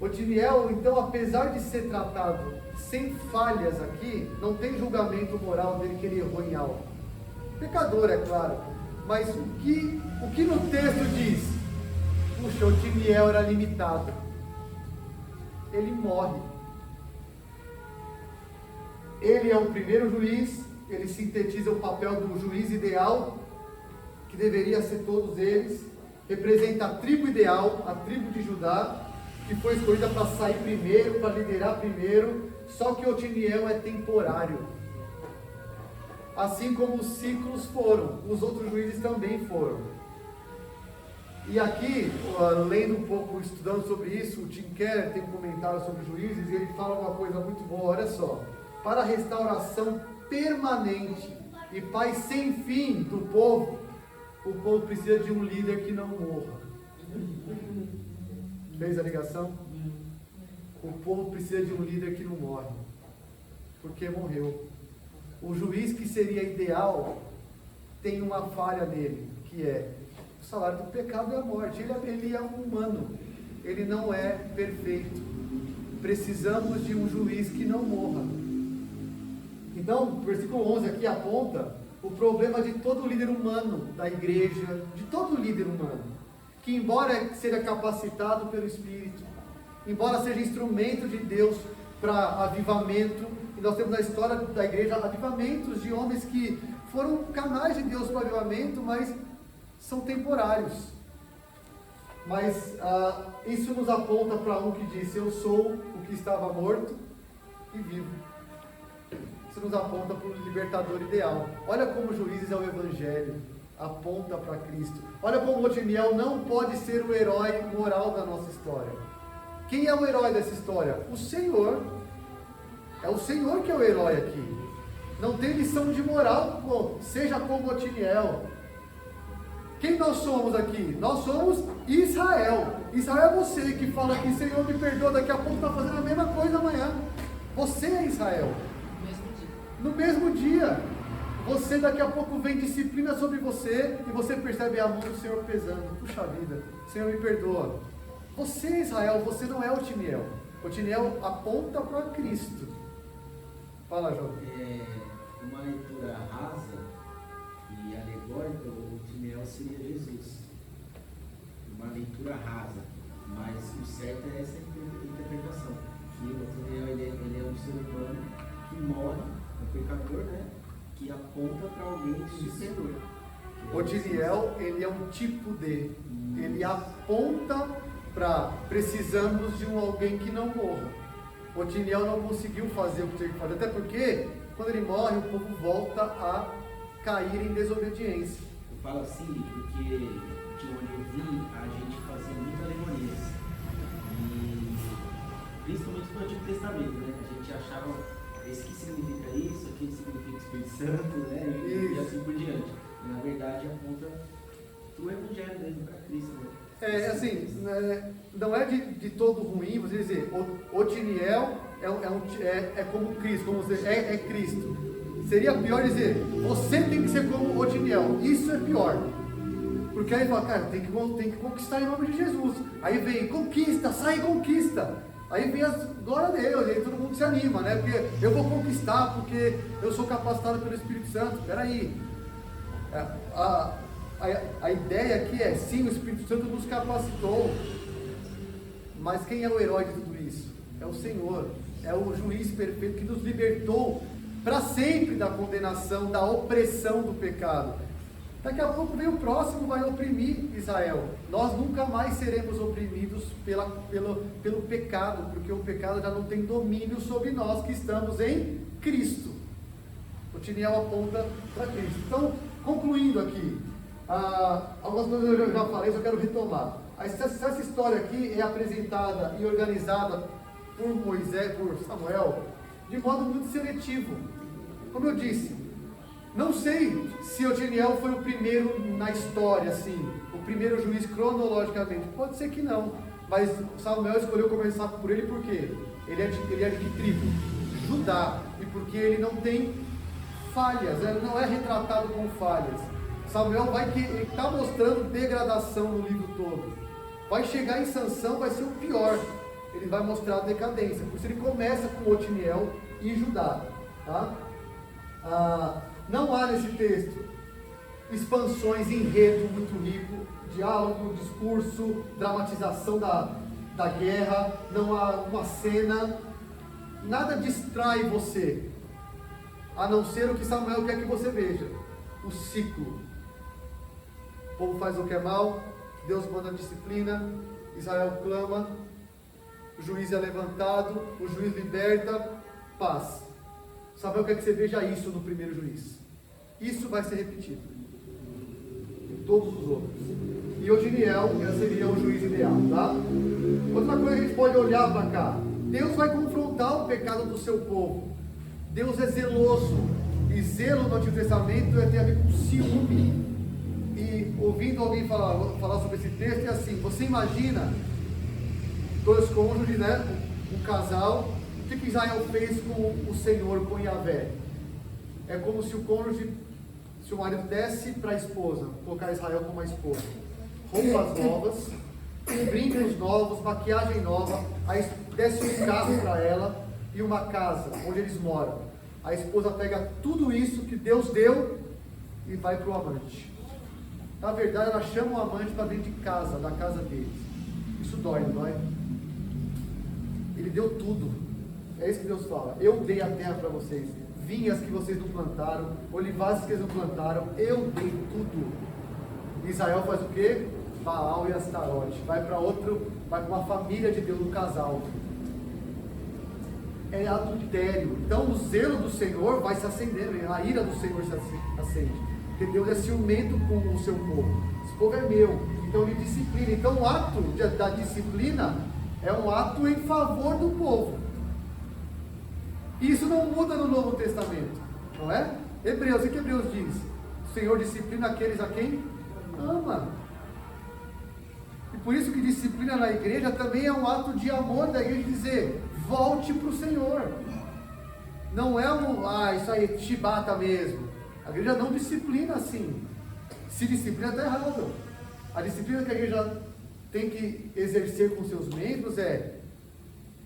Speaker 1: Otiniel, então, apesar de ser tratado sem falhas aqui, não tem julgamento moral dele que ele errou em algo. Pecador, é claro. Mas o que no texto diz? Puxa, Otiniel era limitado. Ele morre. Ele é o primeiro juiz, ele sintetiza o papel do juiz ideal, que deveria ser todos eles, representa a tribo ideal, a tribo de Judá, que foi escolhida para sair primeiro, para liderar primeiro, só que Otiniel é temporário. Assim como os ciclos foram, os outros juízes também foram. E aqui, lendo um pouco, estudando sobre isso, o Tim Keller tem um comentário sobre juízes, e ele fala uma coisa muito boa, olha só. Para a restauração permanente e paz sem fim do povo, o povo precisa de um líder que não morra. Fez a ligação? O povo precisa de um líder que não morre, porque morreu. O juiz que seria ideal tem uma falha nele, que é o salário do pecado é a morte. Ele é um humano, ele não é perfeito. Precisamos de um juiz que não morra. Então, o versículo 11 aqui aponta o problema de todo líder humano da igreja, de todo líder humano, que embora seja capacitado pelo Espírito, embora seja instrumento de Deus para avivamento, e nós temos na história da igreja avivamentos de homens que foram canais de Deus para o avivamento, mas são temporários. Mas isso nos aponta para um que disse: eu sou o que estava morto e vivo. Isso nos aponta para o libertador ideal. Olha como Juízes é o Evangelho, aponta para Cristo. Olha como Otiniel não pode ser o herói moral da nossa história. Quem é o herói dessa história? O Senhor. É o Senhor que é o herói aqui. Não tem lição de moral, pô, seja como Otiniel. Quem nós somos aqui? Nós somos Israel. Israel é você que fala que Senhor me perdoa, daqui a pouco está fazendo a mesma coisa amanhã. Você é Israel. No mesmo dia. Você daqui a pouco vem disciplina sobre você e você percebe a mão do Senhor pesando. Puxa vida, Senhor me perdoa. Você é Israel, você não é Otiniel. Otiniel aponta para Cristo. Fala, João.
Speaker 4: Uma leitura rasa e alegórica, o Otiniel seria Jesus. Uma leitura rasa, mas o certo é essa interpretação. Que o Otiniel ele é um ser humano que morre, um pecador, né? Que aponta para alguém superior.
Speaker 1: Otiniel, ele é um tipo de, ele aponta para precisamos de alguém que não morra. Otiniel não conseguiu fazer o que tinha que fazer, até porque quando ele morre o povo volta a cair em desobediência.
Speaker 4: Eu falo assim porque de onde eu vim a gente fazia muitas alegorias e principalmente no Antigo Testamento, né? A gente achava esse que significa isso, aquele significa Espírito Santo, né? E assim por diante. E, na verdade, aponta o Evangelho mesmo para Cristo, né?
Speaker 1: Assim, não é de todo ruim você dizer, Otiniel é como Cristo, como você, é Cristo. Seria pior dizer, você tem que ser como Otiniel. Isso é pior. Porque aí fala, cara, tem que conquistar em nome de Jesus. Aí vem, conquista, sai e conquista. Aí vem as glória a Deus, aí todo mundo se anima, né? Porque eu vou conquistar, porque eu sou capacitado pelo Espírito Santo. Peraí. A ideia aqui é, sim, o Espírito Santo nos capacitou. Mas quem é o herói de tudo isso? É o Senhor. É o juiz perfeito que nos libertou para sempre da condenação, da opressão do pecado. Daqui a pouco vem o próximo, vai oprimir Israel. Nós nunca mais seremos oprimidos pelo pecado, porque o pecado já não tem domínio sobre nós que estamos em Cristo. O Otiniel aponta para Cristo. Então, concluindo aqui, algumas coisas eu já falei, só quero retomar. Essa história aqui é apresentada e organizada por Moisés, por Samuel, de modo muito seletivo. Como eu disse, não sei se Otiniel foi o primeiro na história, assim, o primeiro juiz cronologicamente. Pode ser que não, mas Samuel escolheu começar por ele porque ele é de que tribo? Judá, e porque ele não tem falhas, ele não é retratado com falhas. Samuel ele está mostrando degradação no livro todo. Vai chegar em Sansão, vai ser o pior. Ele vai mostrar a decadência. Por isso ele começa com Otiniel e Judá. Tá? Não há nesse texto expansões, enredo muito rico, diálogo, discurso, dramatização da guerra, não há uma cena, nada distrai você, a não ser o que Samuel quer que você veja, o ciclo. O povo faz o que é mal, Deus manda disciplina, Israel clama, o juiz é levantado, o juiz liberta, paz. Samuel quer que você veja isso no primeiro juiz. Isso vai ser repetido em todos os outros. E Otiniel seria o juiz ideal, tá? Outra coisa que a gente pode olhar para cá. Deus vai confrontar o pecado do seu povo. Deus é zeloso. E zelo no Antigo Testamento tem a ver com ciúme. E ouvindo alguém falar sobre esse texto, é assim, você imagina dois cônjuges, né? Um casal. O que Israel fez com o Senhor, com Yahvé? É como se o marido desse para a esposa, colocar Israel como uma esposa. Roupas novas, brincos novos, maquiagem nova, aí desce um carro para ela e uma casa onde eles moram. A esposa pega tudo isso que Deus deu e vai para o amante. Na verdade, ela chama o amante para dentro de casa, da casa deles. Isso dói, não dói? Ele deu tudo. É isso que Deus fala. Eu dei a terra para vocês. Vinhas que vocês não plantaram, olivares que eles não plantaram, eu dei tudo. Israel faz o quê? Baal e Astarote. Vai para uma família de Deus, um casal. É adultério. Então o zelo do Senhor vai se acendendo, a ira do Senhor se acende. Porque Deus é ciumento com o seu povo. Esse povo é meu. Então ele disciplina. Então o ato da disciplina é um ato em favor do povo. Isso não muda no Novo Testamento. não é? Hebreus, o que Hebreus diz? O Senhor disciplina aqueles a quem ama. E por isso que disciplina na igreja também é um ato de amor da igreja, dizer, volte para o Senhor. Não é isso aí, chibata mesmo. A igreja não disciplina assim. Se disciplina, está errado. A disciplina que a igreja tem que exercer com seus membros é: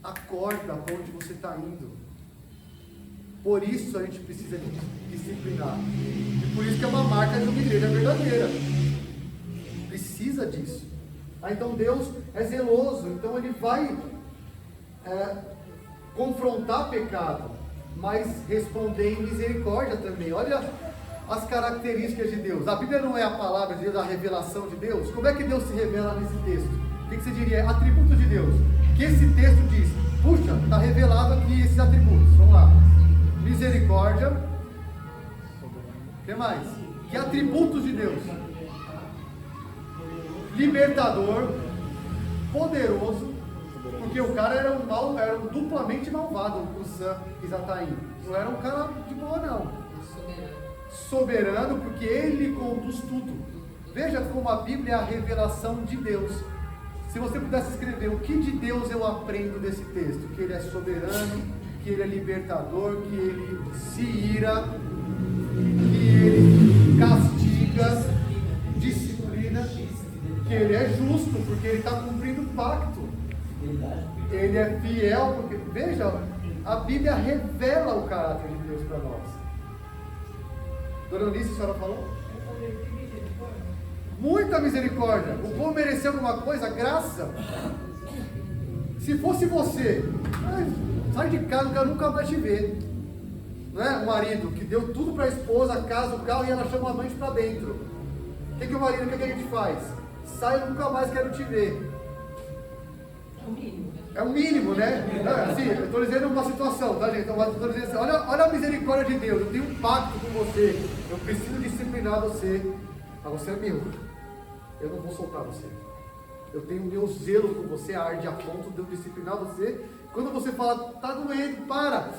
Speaker 1: acorda para onde você está indo. Por isso a gente precisa de disciplinar. E por isso que é uma marca de uma igreja verdadeira. Precisa disso. Então Deus é zeloso. Então Ele vai confrontar pecado, mas responder em misericórdia também. Olha as características de Deus. A Bíblia não é a palavra de Deus, a revelação de Deus. Como é que Deus se revela nesse texto? O que você diria? Atributos de Deus. Que esse texto diz: puxa, está revelado aqui esses atributos. Vamos lá. Misericórdia. O que mais? Que atributos de Deus? Libertador. Poderoso. Porque o cara era um duplamente malvado, o Sam Izataim. Não era um cara de boa, não. Soberano, porque Ele conduz tudo. Veja como a Bíblia é a revelação de Deus. Se você pudesse escrever o que de Deus eu aprendo desse texto: que Ele é soberano, que Ele é libertador, que Ele se ira, que Ele castiga, disciplina, que Ele é justo, porque Ele está cumprindo o pacto. Ele é fiel, porque, veja, a Bíblia revela o caráter de Deus para nós. Dona Eunice, a senhora falou? Muita misericórdia. O povo mereceu alguma coisa? Graça. Se fosse você, sai de casa, eu quero nunca mais te ver. Não é? O marido que deu tudo para a esposa, a casa, o carro, e ela chama a amante para dentro. O que o marido, o que a gente faz? Sai, eu nunca mais quero te ver. É o mínimo, né? Assim, eu estou dizendo uma situação, tá, gente? Então, eu estou dizendo assim: olha a misericórdia de Deus. Eu tenho um pacto com você. Eu preciso disciplinar você. Mas você é meu. Eu não vou soltar você. Eu tenho meu zelo com você, arde a ponto de eu disciplinar você. Quando você fala, tá doendo, para.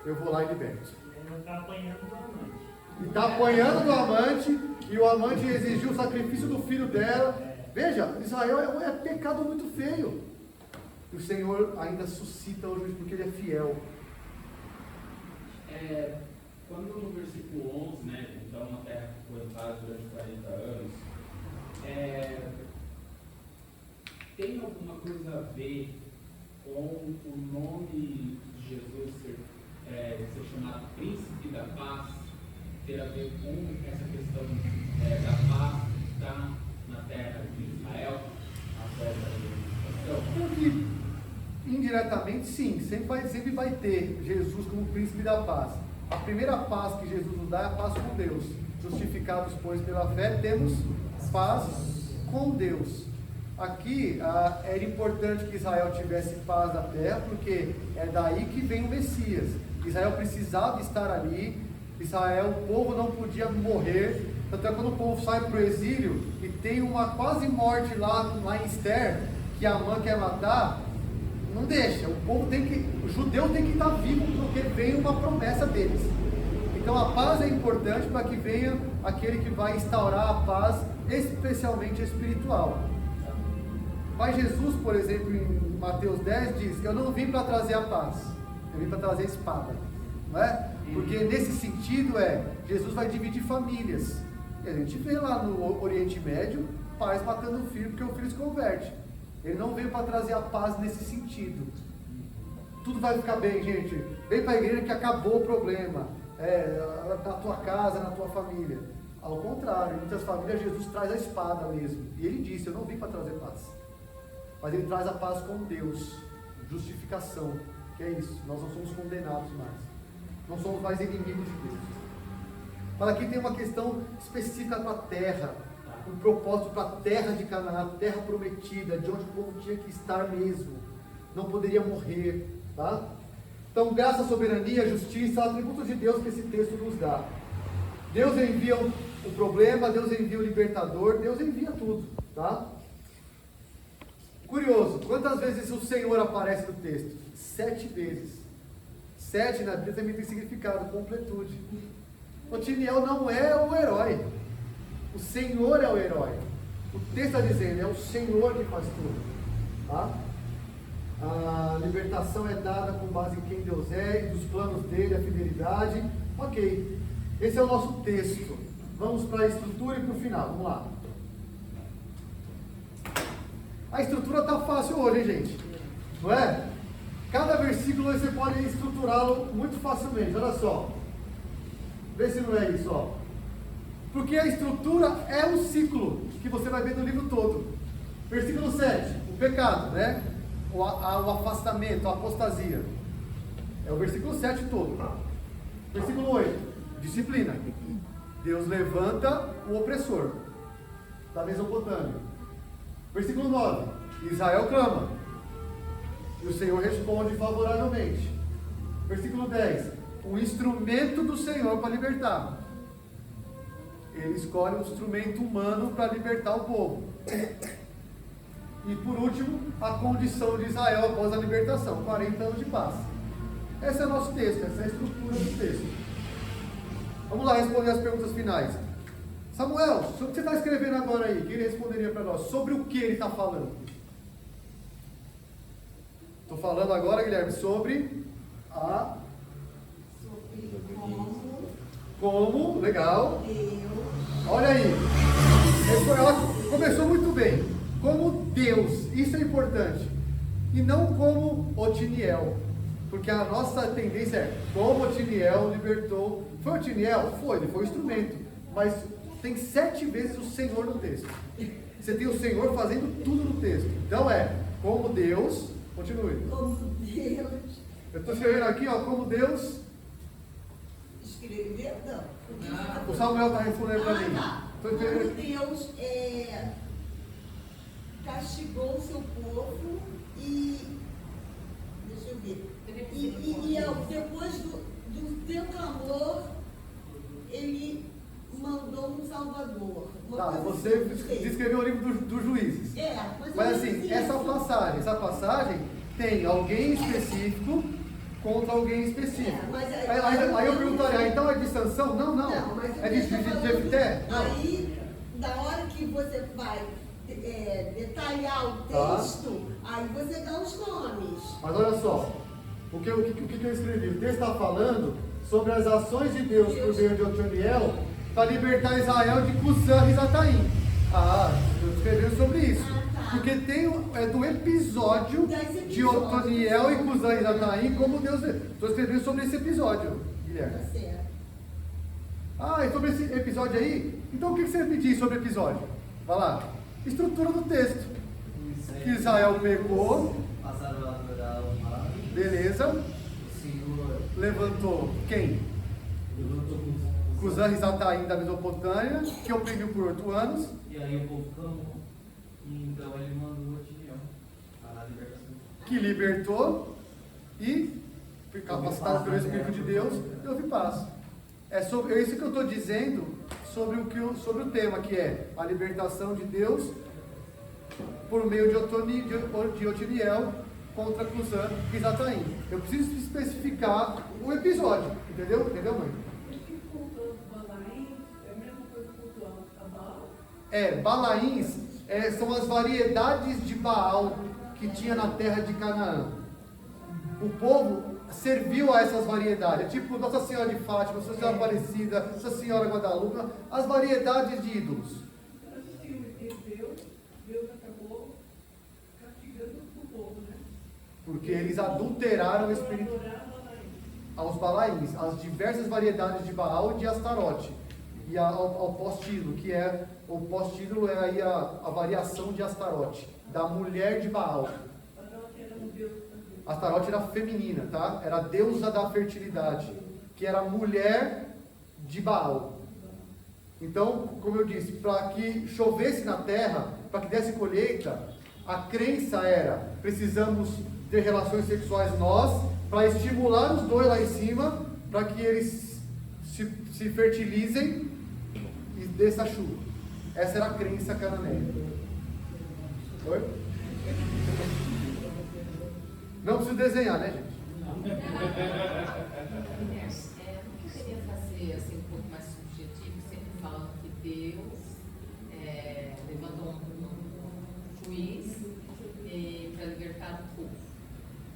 Speaker 1: Eu vou lá e liberto.
Speaker 5: Ele está apanhando do amante.
Speaker 1: E está apanhando do amante. E o amante exigiu o sacrifício do filho dela. Veja, Israel é pecado muito feio. E o Senhor ainda suscita o juiz porque Ele é fiel.
Speaker 6: Quando no versículo 11, né, então uma terra que foi plantada durante 40 anos, tem alguma coisa a ver com o nome de Jesus ser chamado Príncipe da Paz, ter a ver com essa questão da paz que está na terra de Israel, após a reunificação?
Speaker 1: Indiretamente, sim, sempre vai ter Jesus como príncipe da paz. A primeira paz que Jesus nos dá é a paz com Deus. Justificados, pois, pela fé, temos paz com Deus. Aqui era importante que Israel tivesse paz na terra, porque é daí que vem o Messias. Israel precisava estar ali. Israel, o povo não podia morrer. Tanto é quando o povo sai para o exílio e tem uma quase morte lá em Esther, que Amã quer matar. Não deixa, o judeu tem que estar vivo, porque vem uma promessa deles. Então a paz é importante para que venha aquele que vai instaurar a paz, especialmente espiritual. Mas Jesus, por exemplo, em Mateus 10 diz: eu não vim para trazer a paz, eu vim para trazer a espada. Não é? Porque nesse sentido Jesus vai dividir famílias. E a gente vê lá no Oriente Médio, pais matando o filho porque o filho se converte. Ele não veio para trazer a paz nesse sentido. Tudo vai ficar bem, gente. Vem para a igreja que acabou o problema. Na tua casa, na tua família. Ao contrário, em muitas famílias Jesus traz a espada mesmo. E Ele disse: eu não vim para trazer paz. Mas Ele traz a paz com Deus. Justificação. Que é isso. Nós não somos condenados mais. Não somos mais inimigos de Deus. Mas aqui tem uma questão específica para a terra. Um propósito para a terra de Canaã, terra prometida, de onde o povo tinha que estar mesmo, não poderia morrer, tá? Então, graça, soberania, justiça, atributos de Deus que esse texto nos dá. Deus envia o problema, Deus envia o libertador, Deus envia tudo, tá? Curioso, quantas vezes o Senhor aparece no texto? 7 vezes. 7 na Bíblia também tem significado, completude. Otiniel não é o herói. O Senhor é o herói. O texto está dizendo, é o Senhor que faz tudo. Tá? A libertação é dada com base em quem Deus é, dos planos dele, a fidelidade. Ok. Esse é o nosso texto. Vamos para a estrutura e para o final. Vamos lá. A estrutura está fácil hoje, hein, gente? Não é? Cada versículo você pode estruturá-lo muito facilmente. Olha só. Vê se não é isso, ó. Porque a estrutura é o ciclo que você vai ver no livro todo. Versículo 7, o pecado, né? O afastamento, a apostasia. É o versículo 7 todo. Versículo 8, disciplina. Deus levanta o opressor da Mesopotâmia. Versículo 9, Israel clama. E o Senhor responde favoravelmente. Versículo 10, um instrumento do Senhor para libertar. Ele escolhe um instrumento humano para libertar o povo. E por último, a condição de Israel após a libertação, 40 anos de paz. Esse é o nosso texto, essa é a estrutura do texto. Vamos lá responder as perguntas finais. Samuel, sobre o que você está escrevendo agora aí, o que ele responderia para nós? Sobre o que ele está falando? Estou falando agora, Guilherme, sobre a... Como, legal. Olha aí. Ela começou muito bem. Como Deus, isso é importante. E não como Otiniel. Porque a nossa tendência é como Otiniel libertou. Foi Otiniel? Foi, ele foi um instrumento. Mas tem 7 vezes o Senhor no texto. Você tem o Senhor fazendo tudo no texto. Então é como Deus. Continue.
Speaker 2: Como Deus.
Speaker 1: Eu estou escrevendo aqui, ó, como Deus.
Speaker 2: Escrever, não.
Speaker 1: O Samuel está respondendo para mim.
Speaker 2: Tá.
Speaker 1: Estou
Speaker 2: Como
Speaker 1: escrevendo.
Speaker 2: Deus castigou o seu povo e. Deixa eu ver. Depois do seu clamor, ele mandou um Salvador.
Speaker 1: Tá, você descreveu o livro dos Juízes. Mas assim, essa passagem tem alguém específico contra alguém específico. Aí eu perguntaria, então é de Sansão? Não.
Speaker 2: Mas
Speaker 1: É de Jefté? Não.
Speaker 2: Aí, na hora que você vai detalhar o texto, aí você dá os nomes.
Speaker 1: Mas olha só, o que eu escrevi? O texto está falando sobre as ações de Deus por meio de Otoniel para libertar Israel de Cusã e Zataim. Eu escrevi sobre isso. Porque tem do episódio de Otoniel e Cusã e Zataim, como Deus. Estou escrevendo sobre esse episódio, Guilherme.
Speaker 2: Tá certo.
Speaker 1: E sobre esse episódio aí? Então o que você me diz sobre o episódio? Vai lá. Estrutura do texto. Que Israel pecou.
Speaker 7: Passaram a adorar o mar.
Speaker 1: Beleza.
Speaker 7: O Senhor
Speaker 1: Levantou quem?
Speaker 7: levantou
Speaker 1: Cusã e Zataim da Mesopotâmia, que oprimiu por 8 anos.
Speaker 7: E aí o povo clamou. E então ele mandou Otiniel para a libertação.
Speaker 1: Que libertou e foi capacitado pelo Espírito de Deus e houve paz. É isso que eu estou dizendo sobre o tema, que é a libertação de Deus por meio de Otiniel contra Cusã e Zataim. Eu preciso especificar o episódio, entendeu? Entendeu, mãe? Balaíns são as variedades de Baal que tinha na terra de Canaã. O povo serviu a essas variedades, tipo Nossa Senhora de Fátima, Nossa Senhora Aparecida, Nossa Senhora Guadalupe, as variedades de ídolos.
Speaker 8: Deus acabou castigando o povo, né?
Speaker 1: Porque eles adulteraram o espírito aos Balaíns, as diversas variedades de Baal e de Astarote, e ao postídulo, que é o postídulo é aí a variação de Astarote, da mulher de Baal. Astarote era feminina, tá? Era a deusa da fertilidade, que era a mulher de Baal. Então, como eu disse, para que chovesse na terra, para que desse colheita, a crença era: precisamos ter relações sexuais nós, para estimular os dois lá em cima, para que eles se fertilizem e desça a chuva. Essa era a crença cananeia. Oi? Não preciso desenhar, né, gente?
Speaker 3: O que eu queria fazer ser assim, um pouco mais subjetivo, sempre falando que Deus levantou um juiz para libertar o povo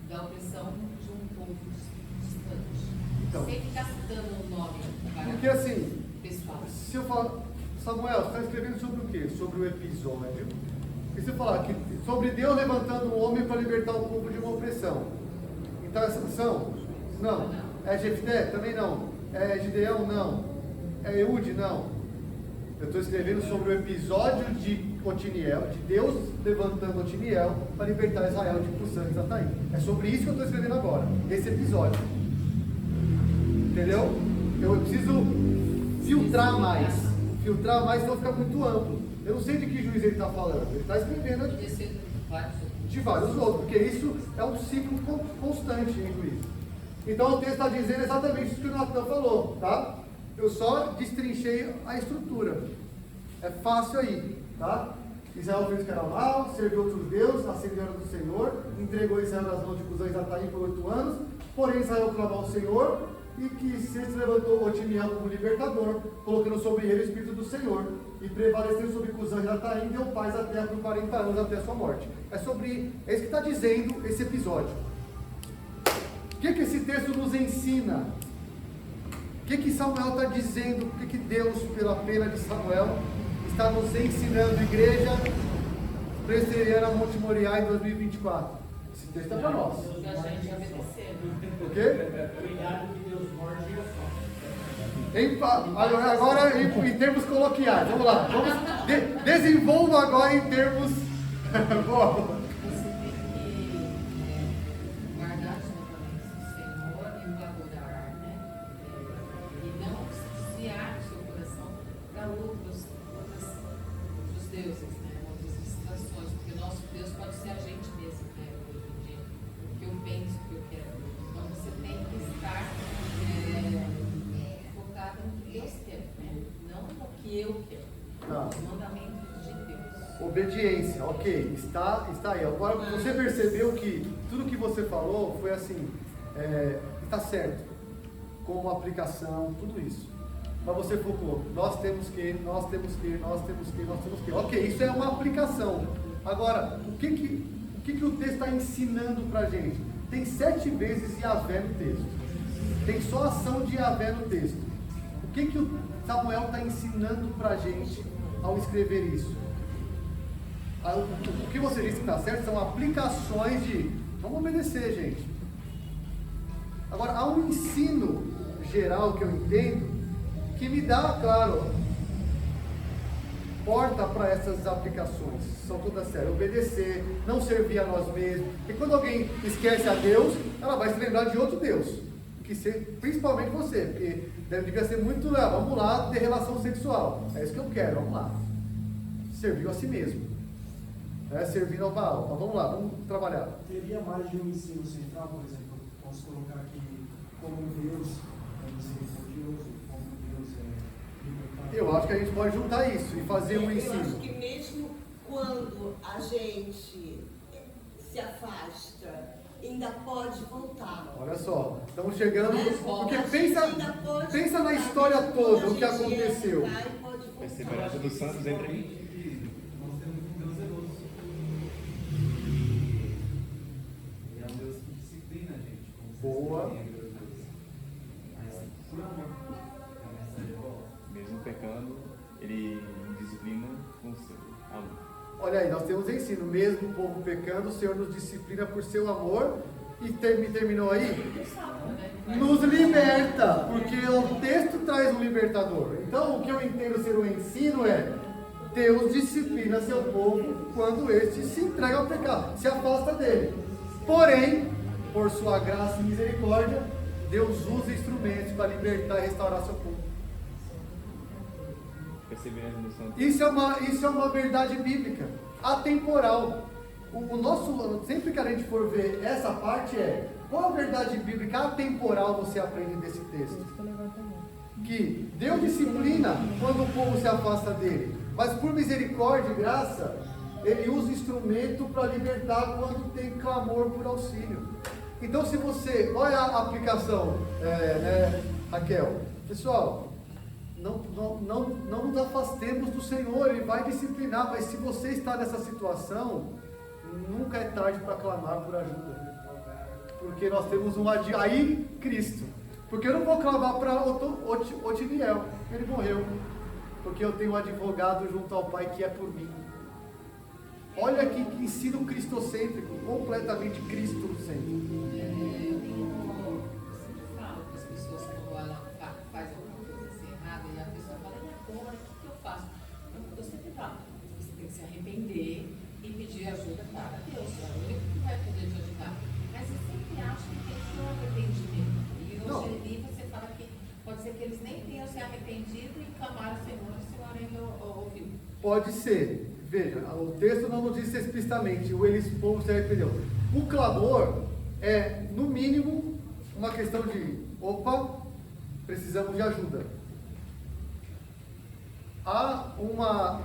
Speaker 3: da opressão de um povo distante.
Speaker 1: Então,
Speaker 3: sem ficar citando o nome para
Speaker 1: porque assim,
Speaker 3: pessoal.
Speaker 1: se eu falar, Samuel, você está escrevendo sobre o quê? Sobre o episódio. E se eu falar que sobre Deus levantando um homem para libertar o povo de uma opressão. Então é Sansão? Não. É Jefté? Também não. É Gideão? Não. É Eude? Não. Eu estou escrevendo sobre o episódio de Otiniel, de Deus levantando Otiniel para libertar Israel de Cusã e Zataim. É sobre isso que eu estou escrevendo agora, esse episódio. Entendeu? Eu preciso filtrar mais, senão fica muito amplo. Eu não sei de que juiz ele está falando, ele está escrevendo aqui. De vários outros, porque isso é um ciclo constante em juízo. Então o texto está dizendo exatamente isso que o Natan falou, tá? Eu só destrinchei a estrutura. É fácil aí, tá? Israel fez o que era mal, serviu outros deuses, acendeu a do Senhor, entregou Israel nas mãos de Cusã e Zataim por 8 anos, porém Israel clamou ao Senhor, e que se levantou Otiniel como libertador, colocando sobre ele o Espírito do Senhor, e prevaleceu sobre Cusã e Zataim, deu paz à terra por 40 anos até a sua morte. É isso que está dizendo esse episódio. O que esse texto nos ensina? O que Samuel está dizendo? O que Deus, pela pena de Samuel, está nos ensinando, igreja presbiteriana Monte Moriá em 2024? Esse texto é para nós.
Speaker 3: A gente obedecendo.
Speaker 1: O quê?
Speaker 6: Cuidado que Deus morde e
Speaker 1: Agora em termos coloquiais, vamos lá. Desenvolva agora em termos. Boa.
Speaker 3: Você tem que guardar os mandamentos do Senhor e o adorar, né? E não se desviar do seu coração para outros deuses, né? Outras distrações, porque o nosso Deus pode ser a gente mesmo, né? Hoje em dia. O que eu penso, o que eu quero. Então você tem que estar focado no que Deus quer, né? Não no que eu quero.
Speaker 1: Tá.
Speaker 3: Os mandamentos de Deus.
Speaker 1: Obediência, ok, está aí. Agora você percebeu que tudo que você falou foi assim, está certo, como aplicação, tudo isso. Mas você focou, nós temos que. Ok, isso é uma aplicação. Agora, o que o texto está ensinando para a gente? Tem 7 vezes Yahvé no texto. Tem só ação de Yahvé no texto. O que o Samuel está ensinando para a gente ao escrever isso? O que você disse que está certo são aplicações de vamos obedecer, gente. Agora, há um ensino geral que eu entendo que me dá, claro, porta para essas aplicações. São todas sérias. Obedecer, não servir a nós mesmos. Porque quando alguém esquece a Deus, ela vai se lembrar de outro Deus. Principalmente você, porque devia ser muito, vamos lá, ter relação sexual. É isso que eu quero, vamos lá. Serviu a si mesmo. Servindo ao Baal. Mas vamos lá, vamos trabalhar.
Speaker 9: Teria mais de um ensino central, por exemplo, posso colocar aqui como Deus é misericordioso, como Deus é libertador.
Speaker 1: Eu acho que a gente pode juntar isso e fazer um
Speaker 2: Eu acho
Speaker 1: ensino.
Speaker 2: que mesmo quando a gente se afasta, ainda pode voltar.
Speaker 1: Olha só, estamos chegando. Porque
Speaker 2: A gente
Speaker 1: pensa
Speaker 2: ainda pode
Speaker 1: na
Speaker 2: voltar.
Speaker 1: história
Speaker 2: Quando
Speaker 1: toda,
Speaker 2: a
Speaker 1: o que
Speaker 2: gente
Speaker 1: aconteceu.
Speaker 2: entrar e pode voltar.
Speaker 7: Perseverança dos santos entra em.
Speaker 8: Nós temos um Deus zeloso. Ele é um Deus que disciplina a gente. Como
Speaker 1: Boa.
Speaker 8: vocês têm, mas por amor. É a mensagem boa.
Speaker 7: Mesmo pecando, ele disciplina com seu amor.
Speaker 1: Olha aí, nós temos ensino. Mesmo o povo pecando, o Senhor nos disciplina por seu amor. E terminou aí? Nos liberta, porque o texto traz um libertador. Então, o que eu entendo ser o ensino é: Deus disciplina seu povo quando este se entrega ao pecado, se afasta dele. Porém, por sua graça e misericórdia, Deus usa instrumentos para libertar e restaurar seu povo.
Speaker 7: Perseverança dos santos.
Speaker 1: Isso é uma verdade bíblica, atemporal. Sempre que a gente for ver essa parte qual a verdade bíblica atemporal você aprende desse texto? Que Deus disciplina quando o povo se afasta dele, mas por misericórdia e graça, ele usa instrumento para libertar quando tem clamor por auxílio. Então, qual é a aplicação, Raquel? Pessoal, não nos afastemos do Senhor, Ele vai disciplinar, mas se você está nessa situação, nunca é tarde para clamar por ajuda. Porque nós temos um advogado, aí Cristo. Porque eu não vou clamar para Otiniel, ele morreu. Porque eu tenho um advogado junto ao Pai que é por mim. Olha que ensino cristocêntrico, completamente cristocêntrico.
Speaker 3: Eu sempre falo para as pessoas quando ela faz alguma coisa assim errada e a pessoa fala, e agora, o que eu faço? Eu sempre falo, você tem que se arrepender e pedir ajuda para Deus, é o único que vai poder te ajudar. Mas eu sempre acho que tem que ter um arrependimento. E hoje ali você fala que pode ser que eles nem tenham se arrependido e clamaram ao Senhor, e o Senhor ainda ouviu.
Speaker 1: Pode ser. Veja, o texto não nos diz explicitamente, o povo se arrependeu. O clamor é, no mínimo, uma questão de, opa, precisamos de ajuda. Há uma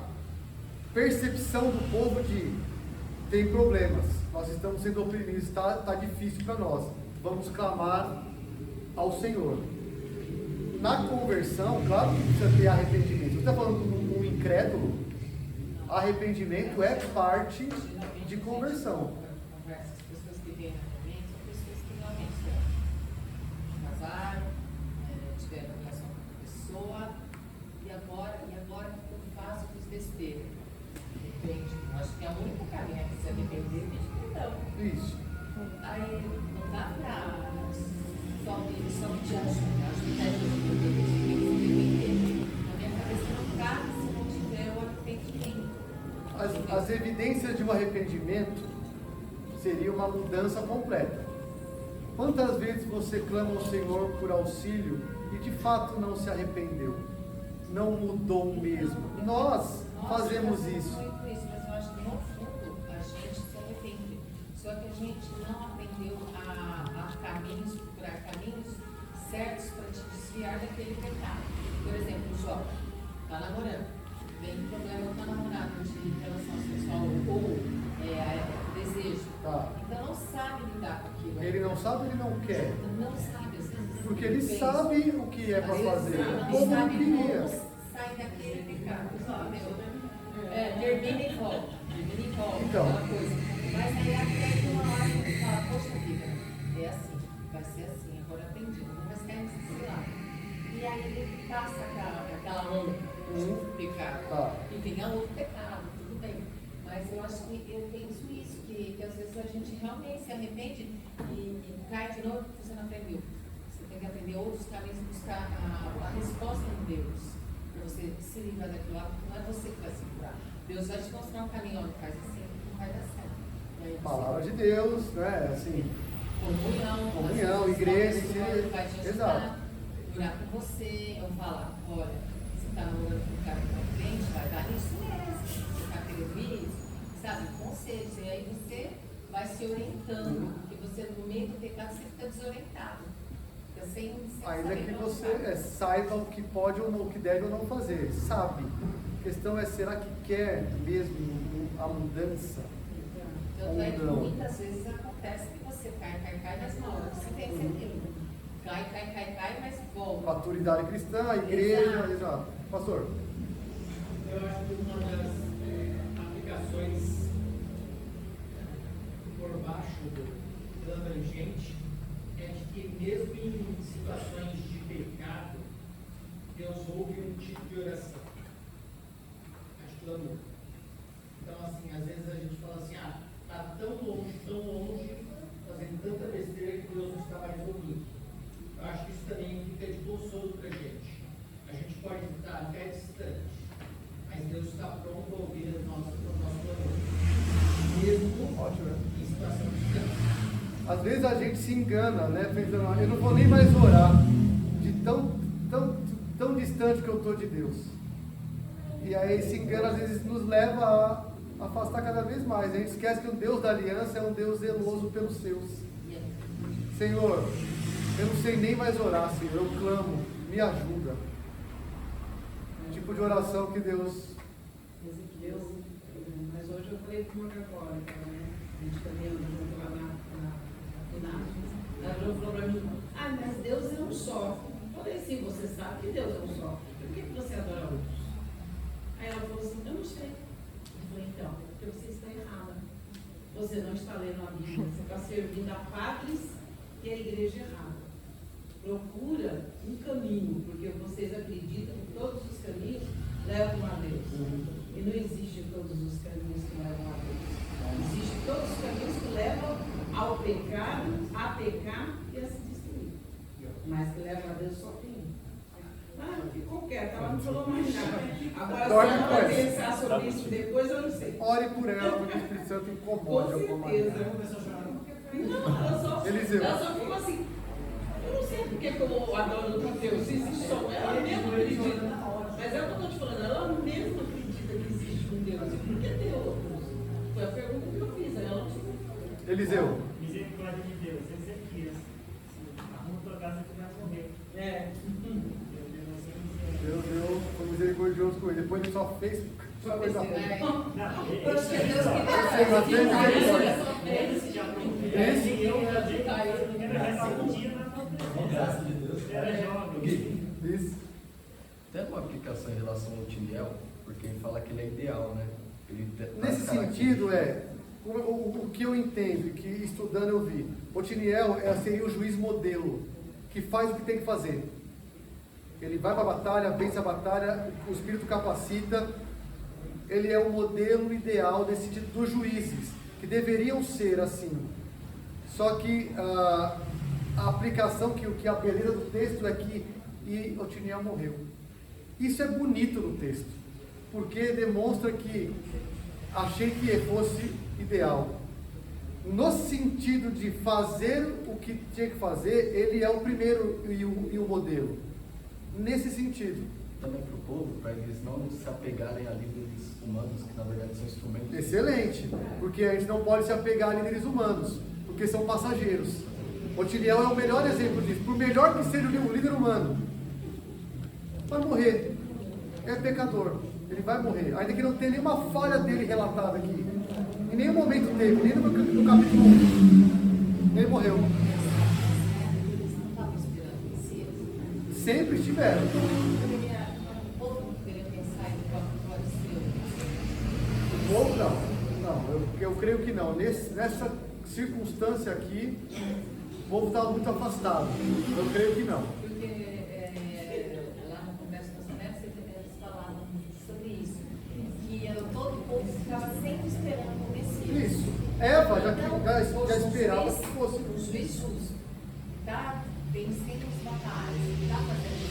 Speaker 1: percepção do povo de, tem problemas, nós estamos sendo oprimidos, está difícil para nós, vamos clamar ao Senhor. Na conversão, claro que precisa ter arrependimento. Você está falando com um incrédulo? Arrependimento é parte de conversão.
Speaker 3: As pessoas que vêm arrependimento são pessoas que realmente casaram, tiveram relação com a pessoa, e agora que eu faço, fiz besteira. Depende. Eu acho que é o único caminho é se arrepender e pedir perdão.
Speaker 1: Isso.
Speaker 3: Aí não dá pra só pedir ajuda. Acho que tem que se arrepender. Na minha cabeça não cabe se não tiver o arrependimento.
Speaker 1: As evidências de um arrependimento seria uma mudança completa. Quantas vezes você clama ao Senhor por auxílio e de fato não se arrependeu? Não mudou mesmo? Nós fazemos isso.
Speaker 3: Muito isso, mas eu acho que no fundo a gente se arrepende. Só que a gente não aprendeu a procurar caminhos certos para te desviar daquele pecado. Por exemplo, o Jó está namorando. Tem problema com a namorada de relação sexual ou desejo.
Speaker 1: Tá.
Speaker 3: Então não sabe lidar com aquilo.
Speaker 1: Ele não sabe, ele não quer.
Speaker 3: Não sabe, às vezes.
Speaker 1: Porque ele sabe o que é para fazer.
Speaker 3: Não
Speaker 1: Como
Speaker 3: sabe
Speaker 1: ele queria.
Speaker 3: como sair daquele pecado. Termina e volta. Termina e volta.
Speaker 1: Então.
Speaker 3: Aquela coisa. Mas aí até uma hora que ele fala, poxa vida, é assim, vai ser assim, agora aprendi, não vai cair nesse lado. E aí ele passa aquela onda. Pecado.
Speaker 1: Tá.
Speaker 3: E tem outro pecado, tudo bem. Mas eu acho que eu penso isso, que às vezes a gente realmente se arrepende e cai de novo porque você não aprendeu. Você tem que aprender outros caminhos, buscar a resposta em Deus. Para você se livrar daquilo lá, porque não é você que vai se curar. Deus vai te mostrar um caminho, onde faz assim, não vai dar certo.
Speaker 1: Palavra de Deus, né? Assim. Comunhão, igreja,
Speaker 3: vai te ajudar,
Speaker 1: exato.
Speaker 3: orar com você, ou falar, olha, você está namorando com um cara que não crente, vai dar isso mesmo, você está querendo isso, sabe, conselhos, e aí você vai se orientando, porque você no meio do pecado você fica desorientado, fica sem
Speaker 1: Ainda
Speaker 3: saber
Speaker 1: que
Speaker 3: pra onde
Speaker 1: você
Speaker 3: vai.
Speaker 1: saiba o que pode ou não, o que deve ou não fazer, sabe? A questão é, será que quer mesmo a mudança?
Speaker 3: Tanto é que
Speaker 1: Ou não?
Speaker 3: muitas vezes acontece que você cai, mas na hora você pensa aquilo. Cai, mas volta.
Speaker 1: Maturidade cristã, a igreja, exato. Pastor?
Speaker 6: Eu acho que uma das aplicações por baixo do abrangente é de que mesmo em situações de pecado, Deus ouve um tipo de oração. Acho que clamor. Então, assim, às vezes a gente fala assim, está tão longe, fazendo tanta besteira que Deus não está mais ouvindo. Eu acho que isso também fica de consolo para a gente. A gente pode estar até distante, mas Deus está pronto a ouvir o nosso clamor. Mesmo
Speaker 1: Ótimo,
Speaker 6: em situação de pecado.
Speaker 1: Às vezes a gente se engana, né? Pensando, eu não vou nem mais orar, de tão distante que eu estou de Deus. E aí esse engano às vezes nos leva a afastar cada vez mais. A gente esquece que o Deus da aliança é um Deus zeloso pelos seus. Senhor, eu não sei nem mais orar, Senhor, eu clamo, me ajuda. Tipo de oração que Deus...
Speaker 10: Ezequiel, mas hoje eu falei com uma católica, né? A gente também andou lá na João falou para mim, mas Deus é um só. Eu falei assim, você sabe que Deus é um só. Por que você adora outros? Aí ela falou assim, eu não sei. Eu falei, então, porque você está errada. Você não está lendo a Bíblia, você está servindo a padres e a igreja errada. Procura um caminho, porque vocês acreditam que todos os caminhos levam a Deus. E não existe todos os caminhos que levam a Deus. Existem todos os caminhos que levam ao pecado, a pecar e a se destruir. Mas que leva a Deus só tem um. Ah, ficou quieta, ela não falou mais nada. Agora, se ela vai pensar sobre isso depois, eu não sei.
Speaker 1: Ore por ela, porque o Espírito Santo incomoda.
Speaker 10: Com certeza. Não, ela só ficou assim. Eu não sei porque que eu adoro o Deus. Se existe só ela mesma acredita. Mas é o que eu estou te falando, ela mesma acredita que existe um Deus. E por que ter outros? Foi a pergunta que eu fiz. Ela não falou.
Speaker 1: Eliseu.
Speaker 5: Misericórdia de Deus, Ezequias. Arruma tua casa que vai morrer.
Speaker 10: É.
Speaker 1: Deus foi misericordioso com ele. Depois ele só fez coisa ruim.
Speaker 8: Graças de Deus.
Speaker 1: Isso.
Speaker 11: Tem uma aplicação em relação ao Otiniel, porque ele fala que ele é ideal, né?
Speaker 1: Nesse sentido, o que eu entendo e que estudando eu vi, Otiniel seria o juiz modelo, que faz o que tem que fazer. Ele vai para a batalha, vence a batalha, o Espírito capacita. Ele é o modelo ideal nesse sentido dos juízes, que deveriam ser assim. Só que a aplicação, que a beleza do texto é que Otiniel morreu. Isso é bonito no texto, porque demonstra que achei que fosse ideal. No sentido de fazer o que tinha que fazer, ele é o primeiro e o modelo. Nesse sentido.
Speaker 11: Também para o povo, para eles não se apegarem a líderes humanos, que na verdade são instrumentos.
Speaker 1: Excelente, porque a gente não pode se apegar a líderes humanos, porque são passageiros. Otiniel é o melhor exemplo disso. Por melhor que seja o líder humano, vai morrer. É pecador, ele vai morrer. Ainda que não tenha nenhuma falha dele relatada aqui. Em nenhum momento teve, nem no capítulo 1. Ele morreu. Sempre estiveram.
Speaker 3: O povo não poderia pensar em próprio seu.
Speaker 1: Ou não, eu creio que não. Nessa circunstância aqui, o povo estava muito afastado. Eu creio que não.
Speaker 3: Porque lá no Congresso Nacional eles falavam sobre isso, que todo o povo ficava sempre esperando o Messias.
Speaker 1: Isso. Eva já esperava que fosse.
Speaker 3: Um juiz justo. Está vencendo as batalhas. Está fazendo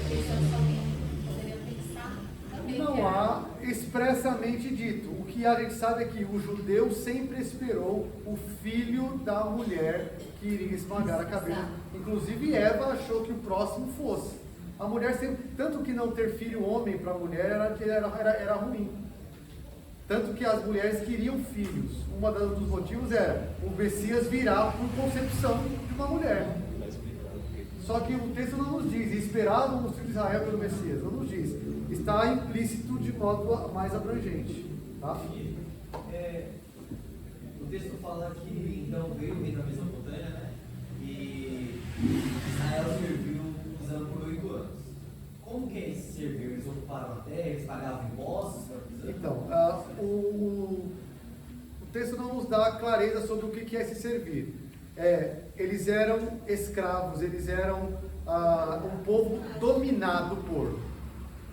Speaker 3: pensando se alguém poderia pensar também.
Speaker 1: Não há expressamente dito. O que a gente sabe é que o judeu sempre esperou o filho da mulher que iria esmagar a cabeça. Inclusive Eva achou que o próximo fosse. A mulher sempre, tanto que não ter filho homem para a mulher era ruim. Tanto que as mulheres queriam filhos. Um dos motivos era o Messias virá por concepção de uma mulher. Só que o texto não nos diz, esperavam os filhos de Israel pelo Messias, não nos diz. Está implícito de modo mais abrangente. Tá?
Speaker 8: O texto fala que então veio o rei da Mesopotâmia, né? E Israel serviu usando por 8 anos. Como que eles serviam? Eles ocuparam a terra, eles pagavam impostos?
Speaker 1: Então, o texto não nos dá clareza sobre o que é se servir. Eles eram escravos, eles eram um povo dominado por.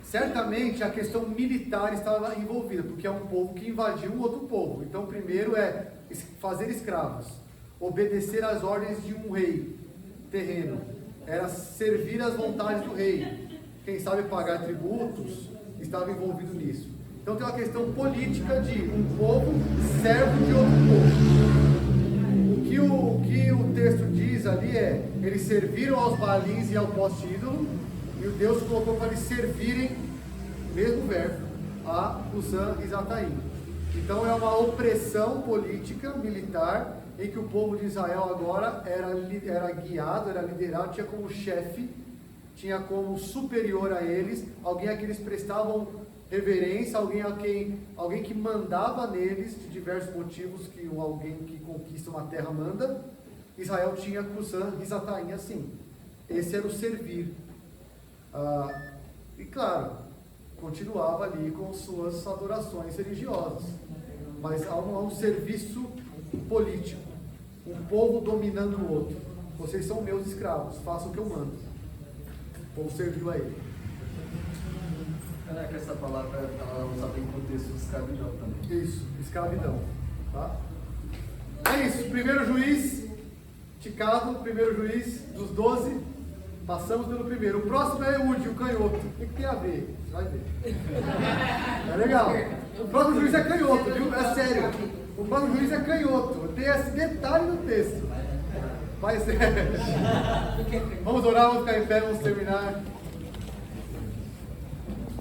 Speaker 1: Certamente a questão militar estava envolvida, porque é um povo que invadiu um outro povo. Então, primeiro é fazer escravos, obedecer às ordens de um rei terreno, era servir às vontades do rei. Quem sabe pagar tributos estava envolvido nisso. Então tem uma questão política de um povo servo de outro povo. O que o texto diz ali eles serviram aos Baalins e ao poste ídolo, e o Deus colocou para eles servirem, mesmo verbo, a Cusã e Zataim. Então é uma opressão política, militar, em que o povo de Israel agora era guiado, era liderado, tinha como chefe, tinha como superior a eles, alguém a quem eles prestavam reverência, alguém que mandava neles, de diversos motivos que alguém que conquista uma terra manda. Israel tinha Cusã e Zataim assim. Esse era o servir. E claro, continuava ali com suas adorações religiosas, mas há um serviço político, um povo dominando o outro. Vocês são meus escravos, façam o que eu mando. O povo serviu a ele.
Speaker 11: É que essa palavra ela é usada em contexto de escravidão também.
Speaker 1: Isso, escravidão. Tá? É isso, primeiro juiz, ticado, primeiro juiz dos 12, passamos pelo primeiro. O próximo é Eude, o canhoto. O que tem a ver? Você vai ver. É legal. O próximo juiz é canhoto, viu? É sério. O próximo juiz é canhoto. Tem esse detalhe no texto. Vai ser. Vamos orar, vamos ficar em pé, vamos terminar.